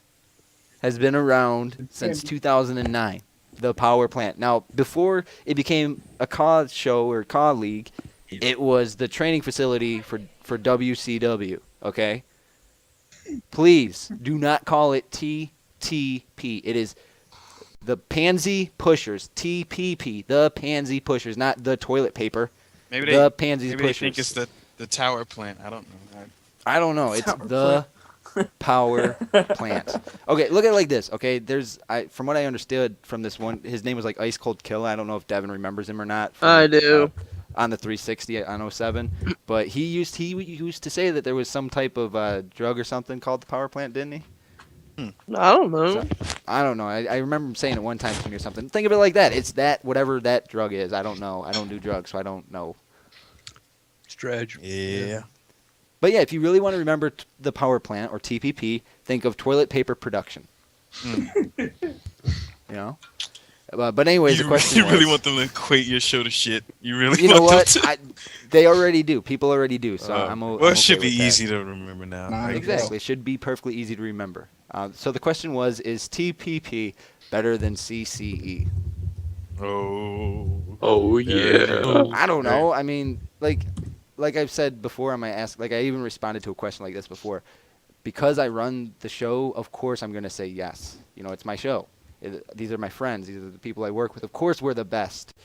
S1: has been around since 2009. The power plant. Now, before it became a CAW show or CAW league, it was the training facility for WCW. Okay. Please do not call it TTP. It is the Pansy Pushers. TPP. The Pansy Pushers, not the toilet paper.
S3: Maybe
S1: The Pansy
S3: maybe they
S1: Pushers.
S3: think it's the tower plant. I don't know.
S1: I don't know. It's the power plant. Okay, look at it like this. Okay, from what I understood from this one, his name was like Ice Cold Killer. I don't know if Devin remembers him or not.
S2: I do.
S1: On the 360 on 07, but he used to say that there was some type of drug or something called the power plant, didn't he?
S2: I don't know.
S1: I don't know. I remember him saying it one time to me or something. Think of it like that. It's that whatever that drug is. I don't know. I don't do drugs, so I don't know.
S4: Stretch.
S3: Yeah.
S1: But yeah, if you really want to remember the power plant or TPP, think of toilet paper production. You know. But anyways, the question
S3: You really
S1: was,
S3: want them to equate your show to shit. You really
S1: you know
S3: want
S1: what?
S3: them to.
S1: They already do. People already do. So I'm
S3: well,
S1: I'm
S3: it should
S1: okay
S3: be
S1: with that.
S3: easy to remember now.
S6: Nah,
S3: right?
S1: Exactly. It should be perfectly easy to remember. So the question was, is TPP better than CCE?
S7: Oh yeah.
S1: I don't know. I mean, like I've said before on my ask, like I even responded to a question like this before. Because I run the show, of course I'm going to say yes. You know, it's my show. These are my friends. These are the people I work with. Of course we're the best.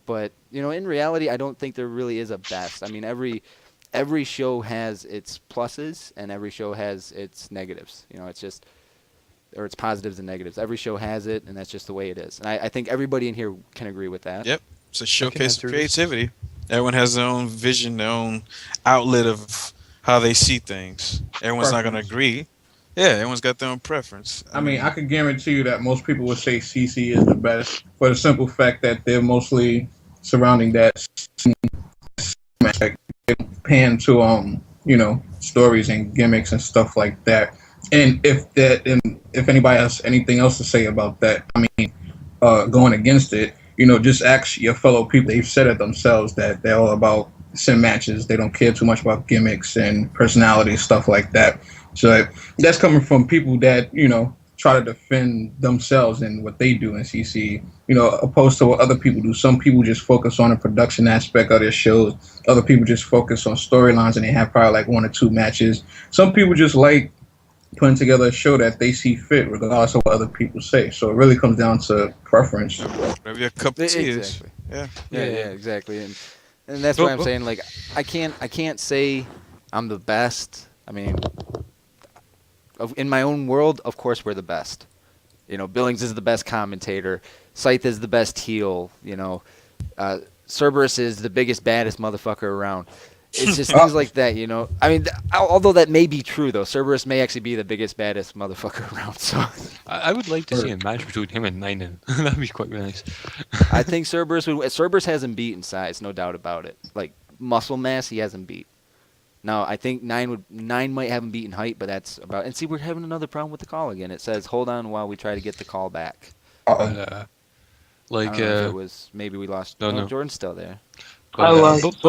S1: But, you know, in reality, I don't think there really is a best. I mean, every show has its pluses and every show has its negatives. You know, it's just, or its positives and negatives. Every show has it, and that's just the way it is. And I think everybody in here can agree with that.
S3: Yep. It's a showcase of
S4: answer this.
S3: creativity. Everyone has their own vision, their own outlet of how they see things. Everyone's not going to agree, Yeah, everyone's got their own preference.
S6: I mean, I could guarantee you that most people would say CC is the best for the simple fact that they're mostly surrounding that aspect, pan to stories and gimmicks and stuff like that. And if anybody has anything else to say about that, I mean, going against it, just ask your fellow people. They've said it themselves that they're all about sim matches. They don't care too much about gimmicks and personality stuff like that. So that's coming from people that try to defend themselves and what they do in CC, opposed to what other people do. Some people just focus on the production aspect of their shows. Other people just focus on storylines and they have probably like 1 or 2 matches. Some people just like putting together a show that they see fit, regardless of what other people say. So it really comes down to preference.
S3: Maybe a cup of tea.
S1: Exactly.
S3: Yeah,
S1: exactly. And that's why I'm saying, like, I can't say I'm the best. I mean, in my own world, of course we're the best. Billings is the best commentator. Scythe is the best heel. Cerberus is the biggest, baddest motherfucker around. It's just things like that, I mean, although that may be true, though. Cerberus may actually be the biggest, baddest motherfucker around. So
S4: I would like to see a match between him and Ninen. That'd be quite nice.
S1: I think Cerberus hasn't beaten size, no doubt about it. Like, muscle mass, he hasn't beat. Now, I think Nine might have him beaten height, but that's about. And see, we're having another problem with the call again. It says, "Hold on while we try to get the call back."
S4: But,
S1: I don't know if it was maybe we lost.
S4: No.
S1: Jordan's still there.
S4: But,
S5: I lost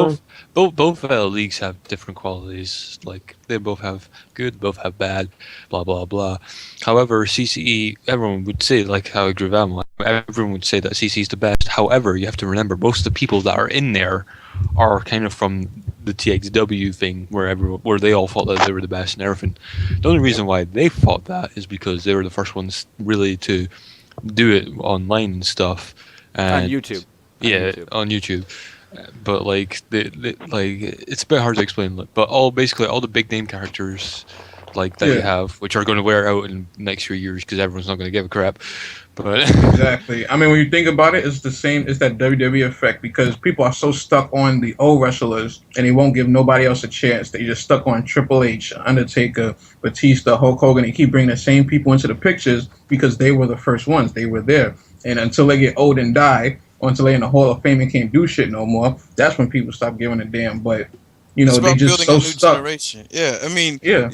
S4: both leagues have different qualities. Like they both have good, both have bad, blah blah blah. However, CCE, everyone would say, like how Dravama, everyone would say that CCE is the best. However, you have to remember most of the people that are in there are kind of from the TXW thing, where they all thought that they were the best and everything. The only reason why they thought that is because they were the first ones really to do it online and stuff. And
S1: On YouTube.
S4: On YouTube. But like, it's a bit hard to explain. But basically all the big name characters like that you have, which are going to wear out in the next few years because everyone's not going to give a crap. But
S6: exactly. I mean, when you think about it, it's the same. It's that WWE effect because people are so stuck on the old wrestlers and they won't give nobody else a chance. They just stuck on Triple H, Undertaker, Batista, Hulk Hogan. They keep bringing the same people into the pictures because they were the first ones. They were there. And until they get old and die, or until they're in the Hall of Fame and can't do shit no more, that's when people stop giving a damn. But,
S3: it's
S6: they
S3: about
S6: just
S3: building
S6: so
S3: a new
S6: stuck.
S3: generation. Yeah, I mean,
S6: Yeah.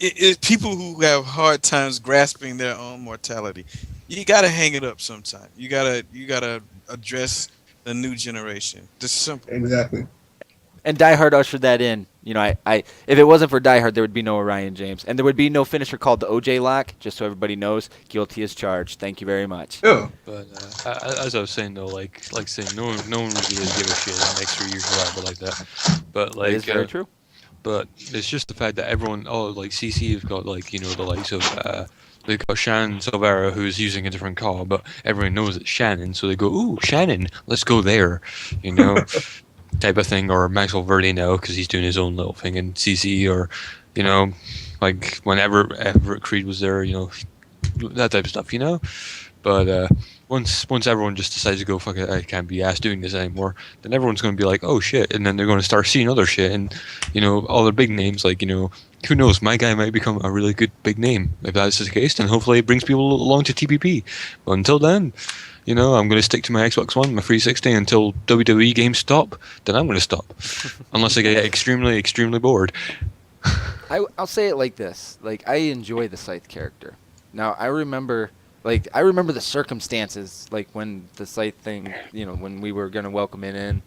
S3: It's people who have hard times grasping their own mortality. You gotta hang it up sometime. You gotta address the new generation. Just simple.
S6: Exactly.
S1: And Die Hard ushered that in. I if it wasn't for Die Hard, there would be no Orion James, and there would be no finisher called the OJ lock. Just so everybody knows, guilty as charged. Thank you very much.
S6: Yeah.
S4: But as I was saying though, like saying no one would really give a shit in the next 3 years or whatever like that. But like,
S1: That is very true.
S4: But it's just the fact that everyone, like CC have got like the likes of they've got Shannon Silvera who's using a different call, but everyone knows it's Shannon, so they go, "Ooh, Shannon, let's go there," type of thing. Or Maxwell Verde now because he's doing his own little thing in CC, or like whenever Everett Creed was there, that type of stuff, But once everyone just decides to go, fuck it, I can't be asked doing this anymore, then everyone's going to be like, oh shit, and then they're going to start seeing other shit, and all the big names, like who knows, my guy might become a really good big name. If that's the case, then hopefully it brings people along to TPP. But until then, I'm going to stick to my Xbox One, my 360 until WWE games stop. Then I'm going to stop, unless I get extremely, extremely bored.
S1: I'll say it like this: like, I enjoy the Scythe character. Now I remember the circumstances, like when the Scythe thing, when we were gonna welcome him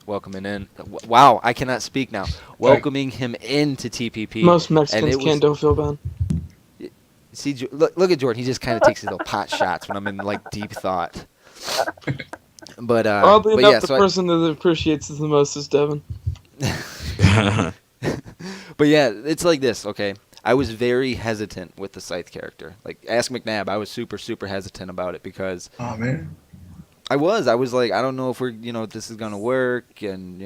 S1: in. Wow, I cannot speak now. Welcoming him into TPP.
S5: Most Mexicans don't feel bad.
S1: See, look at Jordan. He just kind of takes his little pot shots when I'm in like deep thought. But
S5: oddly
S1: but
S5: enough,
S1: yeah,
S5: the
S1: so
S5: person that appreciates it the most is Devin.
S1: But yeah, it's like this. Okay. I was very hesitant with the Scythe character. Like, ask McNabb, I was super, super hesitant about it because
S6: Oh man.
S1: I was like, I don't know if this is gonna work, and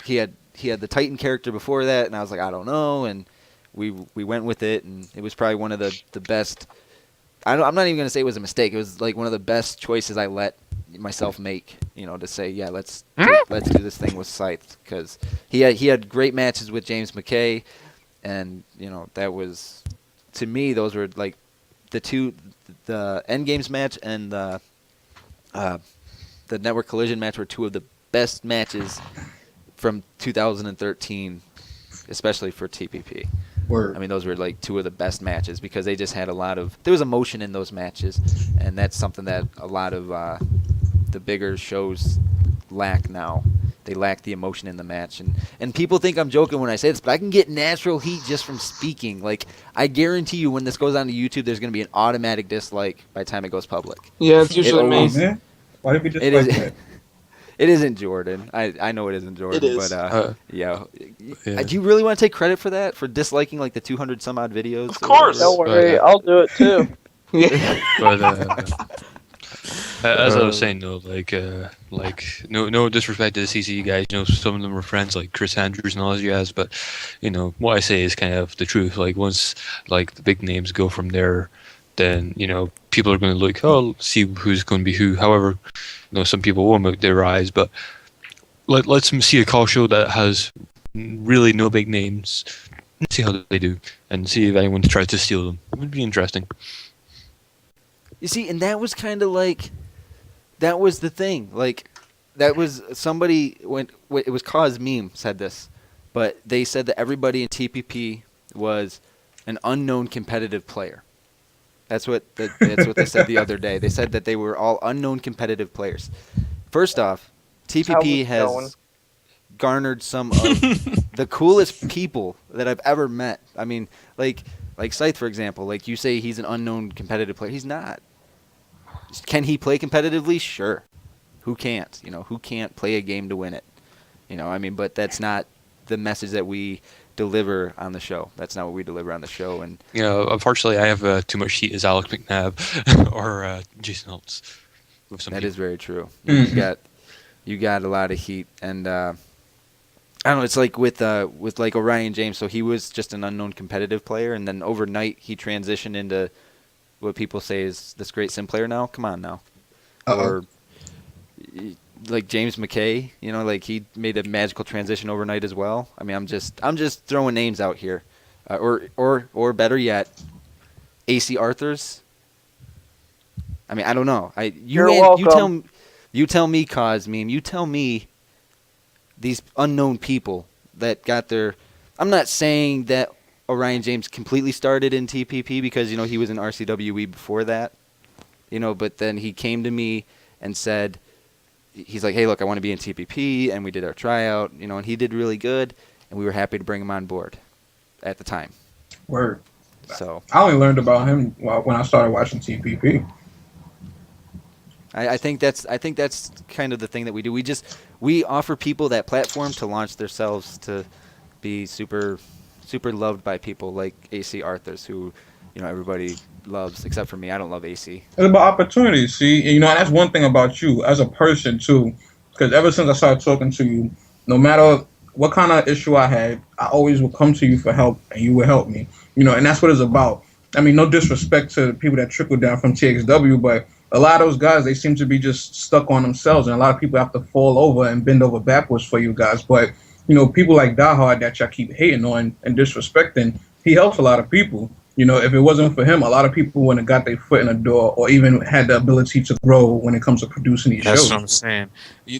S1: he had the Titan character before that, and I was like, I don't know, and we went with it, and it was probably one of the best. I'm not even gonna say it was a mistake. It was like one of the best choices I let myself make. To say, yeah, let's do this thing with Scythe, because he had great matches with James McKay. And that was to me, those were like the End Games match and the Network Collision match were two of the best matches from 2013, especially for TPP.
S6: Word.
S1: I mean, those were like two of the best matches because they just had there was emotion in those matches, and that's something that a lot of the bigger shows lack now. They lack the emotion in the match, and people think I'm joking when I say this, but I can get natural heat just from speaking. Like, I guarantee you, when this goes on to YouTube, there's going to be an automatic dislike by the time it goes public.
S5: Yeah, it's usually me.
S6: Man. Why did we just
S1: It
S6: like
S1: is.
S6: that?
S1: It isn't Jordan. I know it isn't Jordan.
S2: It is.
S1: But yeah.
S4: Yeah.
S1: Do you really want to take credit for that? For disliking like the 200 some odd videos?
S2: Of course.
S4: Don't
S2: worry,
S4: But,
S2: I'll do it too.
S5: Yeah.
S4: But as I was saying though, like no disrespect to the CC guys, some of them were friends like Chris Andrews and all those guys, but what I say is kind of the truth. Like once like the big names go from there, then people are going to look, see who's going to be who. However, some people will make their eyes, but let's see a call show that has really no big names. See how they do, and see if anyone tries to steal them. It would be interesting.
S1: You see, and that was kind of like, that was the thing. Like, that was somebody, it was Cause Meme said this, but they said that everybody in TPP was an unknown competitive player. That's what they said the other day. They said that they were all unknown competitive players. First off, TPP has garnered some of the coolest people that I've ever met. I mean, like Scythe, for example. Like, you say he's an unknown competitive player. He's not. Can he play competitively? Sure. Who can't? Who can't play a game to win it? I mean, but that's not the message that we deliver on the show. That's not what we deliver on the show. And
S4: unfortunately, I have too much heat as Alex McNabb or Jason Holtz.
S1: That is very true. You got a lot of heat, and I don't know. It's like with like Orion James. So he was just an unknown competitive player, and then overnight he transitioned into what people say is this great sim player now. Come on now. Or like James McKay, like he made a magical transition overnight as well. I mean, I'm just throwing names out here, or better yet, AC Arthurs. I mean, I don't know.
S2: You're welcome.
S1: You tell me, Cause Meme. You tell me these unknown people that got their. I'm not saying that Orion James completely started in TPP because he was in RCWE before that, But then he came to me and said, he's like, hey, look, I want to be in TPP, and we did our tryout, and he did really good, and we were happy to bring him on board at the time.
S6: Word.
S1: So
S6: I only learned about him when I started watching TPP.
S1: I think that's kind of the thing that we do. We offer people that platform to launch themselves to be super loved by people like AC Arthurs, who everybody loves except for me. I don't love AC.
S6: It's about opportunities, see? And that's one thing about you as a person, too. Because ever since I started talking to you, no matter what kind of issue I had, I always would come to you for help, and you would help me. And that's what it's about. I mean, no disrespect to the people that trickle down from TXW, but a lot of those guys, they seem to be just stuck on themselves, and a lot of people have to fall over and bend over backwards for you guys. But, people like Diehard that y'all keep hating on and disrespecting, he helps a lot of people. If it wasn't for him, a lot of people wouldn't have got their foot in the door or even had the ability to grow when it comes to producing these shows.
S3: That's what I'm saying.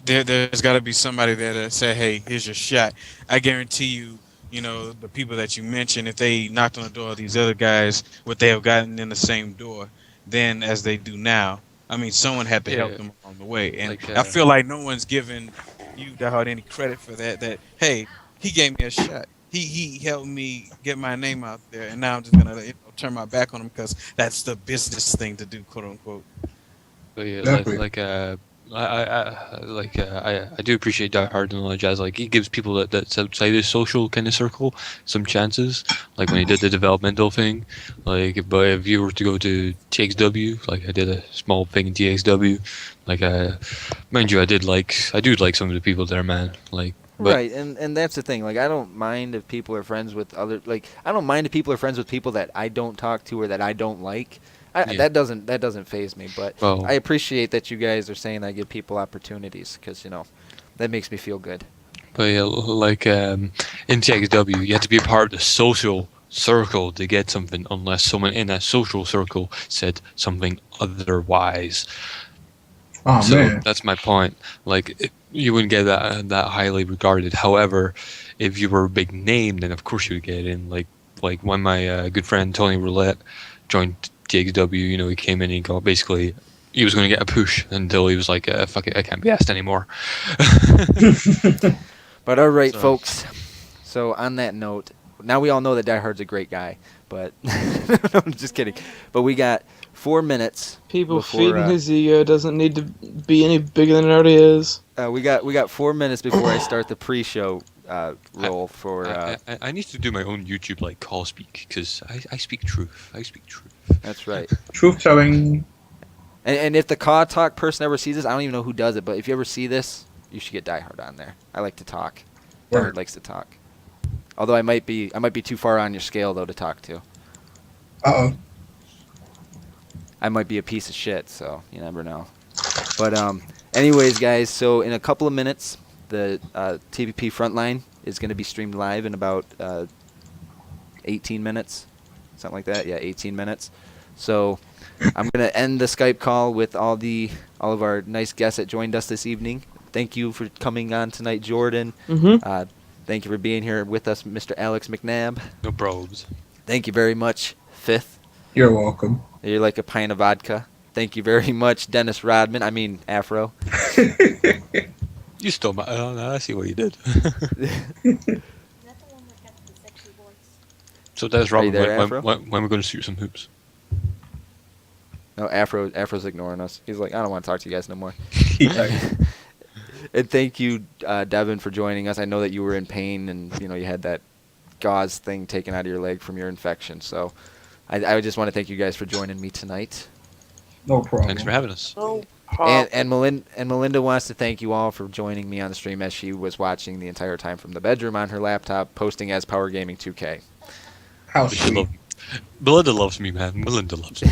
S3: There's got to be somebody there that say, hey, here's your shot. I guarantee you, the people that you mentioned, if they knocked on the door of these other guys, would they have gotten in the same door then as they do now? I mean, someone had to help them along the way. And I feel like no one's giving you, Diehard, any credit for that, hey, he gave me a shot. He helped me get my name out there, and now I'm just gonna turn my back on him because that's the business thing to do, quote unquote.
S4: But yeah,
S6: Definitely.
S4: I do appreciate Die Hard and all that jazz. Like, he gives people that's outside his social kind of circle some chances. Like when he did the developmental thing. Like, but if you were to go to TXW, like I did a small thing in TXW. Like, mind you, I do like some of the people there, man. Like. But,
S1: right, and that's the thing. Like, I don't mind if people are friends with I don't mind if people are friends with people that I don't talk to or that I don't like. That doesn't faze me. But I appreciate that you guys are saying I give people opportunities because that makes me feel good.
S4: But yeah, like in TXW, you have to be a part of the social circle to get something unless someone in that social circle said something otherwise.
S6: Oh
S4: So
S6: man.
S4: that's my point. You wouldn't get that highly regarded. However, if you were a big name, then of course you would get in. Like when my good friend Tony Roulette joined TXW, he came in and he was going to get a push until he was like, fuck it, I can't be asked anymore.
S1: But all right,
S4: So-
S1: folks. So on that note, now we all know that Die Hard's a great guy, but no, I'm just kidding. But we got 4 minutes.
S5: People
S1: Before,
S5: feeding his ego doesn't need to be any bigger than it already is.
S1: We got 4 minutes before I start the pre-show roll for.
S4: I need to do my own YouTube call speak because I speak truth. I speak truth.
S1: That's right.
S6: Truth telling.
S1: And if the Caw Talk person ever sees this, I don't even know who does it, but if you ever see this, you should get Die Hard on there. I like to talk. Die Hard
S6: Word.
S1: likes to talk. Although I might be too far on your scale though to talk to.
S6: Uh-oh.
S1: I might be a piece of shit, so you never know. But anyways, guys, so in a couple of minutes, the TPP Frontline is going to be streamed live in about 18 minutes, something like that. Yeah, 18 minutes. So I'm going to end the Skype call with all of our nice guests that joined us this evening. Thank you for coming on tonight, Jordan.
S5: Mm-hmm.
S1: Thank you for being here with us, Mr. Alex McNabb.
S4: No probes.
S1: Thank you very much, Fifth.
S6: You're welcome.
S1: You're like a pint of vodka. Thank you very much, Dennis Rodman. I mean, Afro.
S4: You stole my. I see what you did. So that's
S1: Are you
S4: Robin.
S1: there, Afro?
S4: When we're going to shoot some hoops.
S1: No, Afro's ignoring us. He's like, I don't want to talk to you guys no more.
S6: Yeah.
S1: And thank you, Devin, for joining us. I know that you were in pain and you had that gauze thing taken out of your leg from your infection. So I just want to thank you guys for joining me tonight.
S6: No problem.
S4: Thanks for having us.
S2: No
S1: And Melinda wants to thank you all for joining me on the stream as she was watching the entire time from the bedroom on her laptop, posting as Power Gaming 2K.
S6: How
S4: She
S6: sweet.
S4: Melinda loves me, man. Melinda loves me.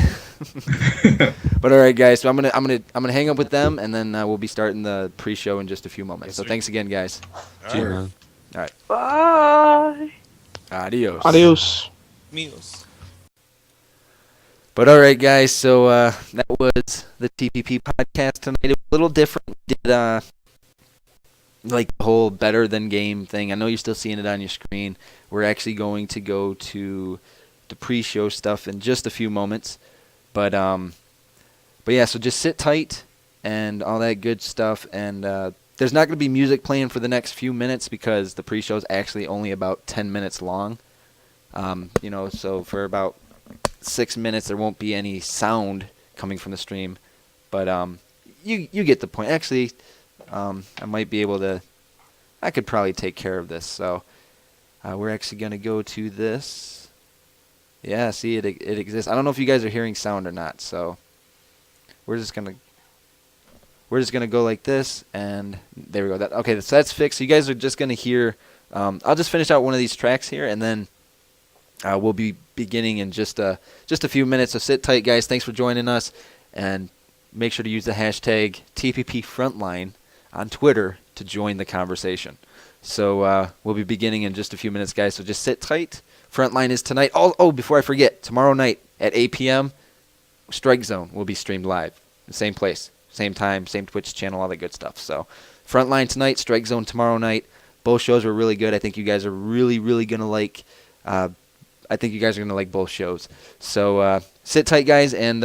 S1: But all right, guys. So I'm gonna hang up with them, and then we'll be starting the pre-show in just a few moments.
S3: Yes,
S1: So
S3: sir.
S1: thanks again, guys.
S4: Cheers, man.
S2: Bye.
S1: Adios.
S5: Adios.
S3: Meals.
S1: But all right, guys. So that was the TPP podcast tonight. It was a little different. We did like the whole better than game thing. I know you're still seeing it on your screen. We're actually going to go to the pre-show stuff in just a few moments. But yeah, so just sit tight and all that good stuff. And there's not going to be music playing for the next few minutes because the pre-show is actually only about 10 minutes long. So for about 6 minutes there won't be any sound coming from the stream. But you get the point. Actually, I might be able to. I could probably take care of this. So we're actually going to go to this. Yeah, see, it exists. I don't know if you guys are hearing sound or not, so we're just gonna go like this, and there we go. Okay, so that's fixed. So you guys are just gonna hear. I'll just finish out one of these tracks here, and then we'll be beginning in just a few minutes. So sit tight, guys. Thanks for joining us, and make sure to use the hashtag TPP Frontline on Twitter to join the conversation. So we'll be beginning in just a few minutes, guys. So just sit tight. Frontline is tonight. Oh, before I forget, tomorrow night at 8 p.m., Strike Zone will be streamed live. The same place, same time, same Twitch channel, all that good stuff. So Frontline tonight, Strike Zone tomorrow night. Both shows were really good. I think you guys are really, really going to like both shows. So sit tight, guys, and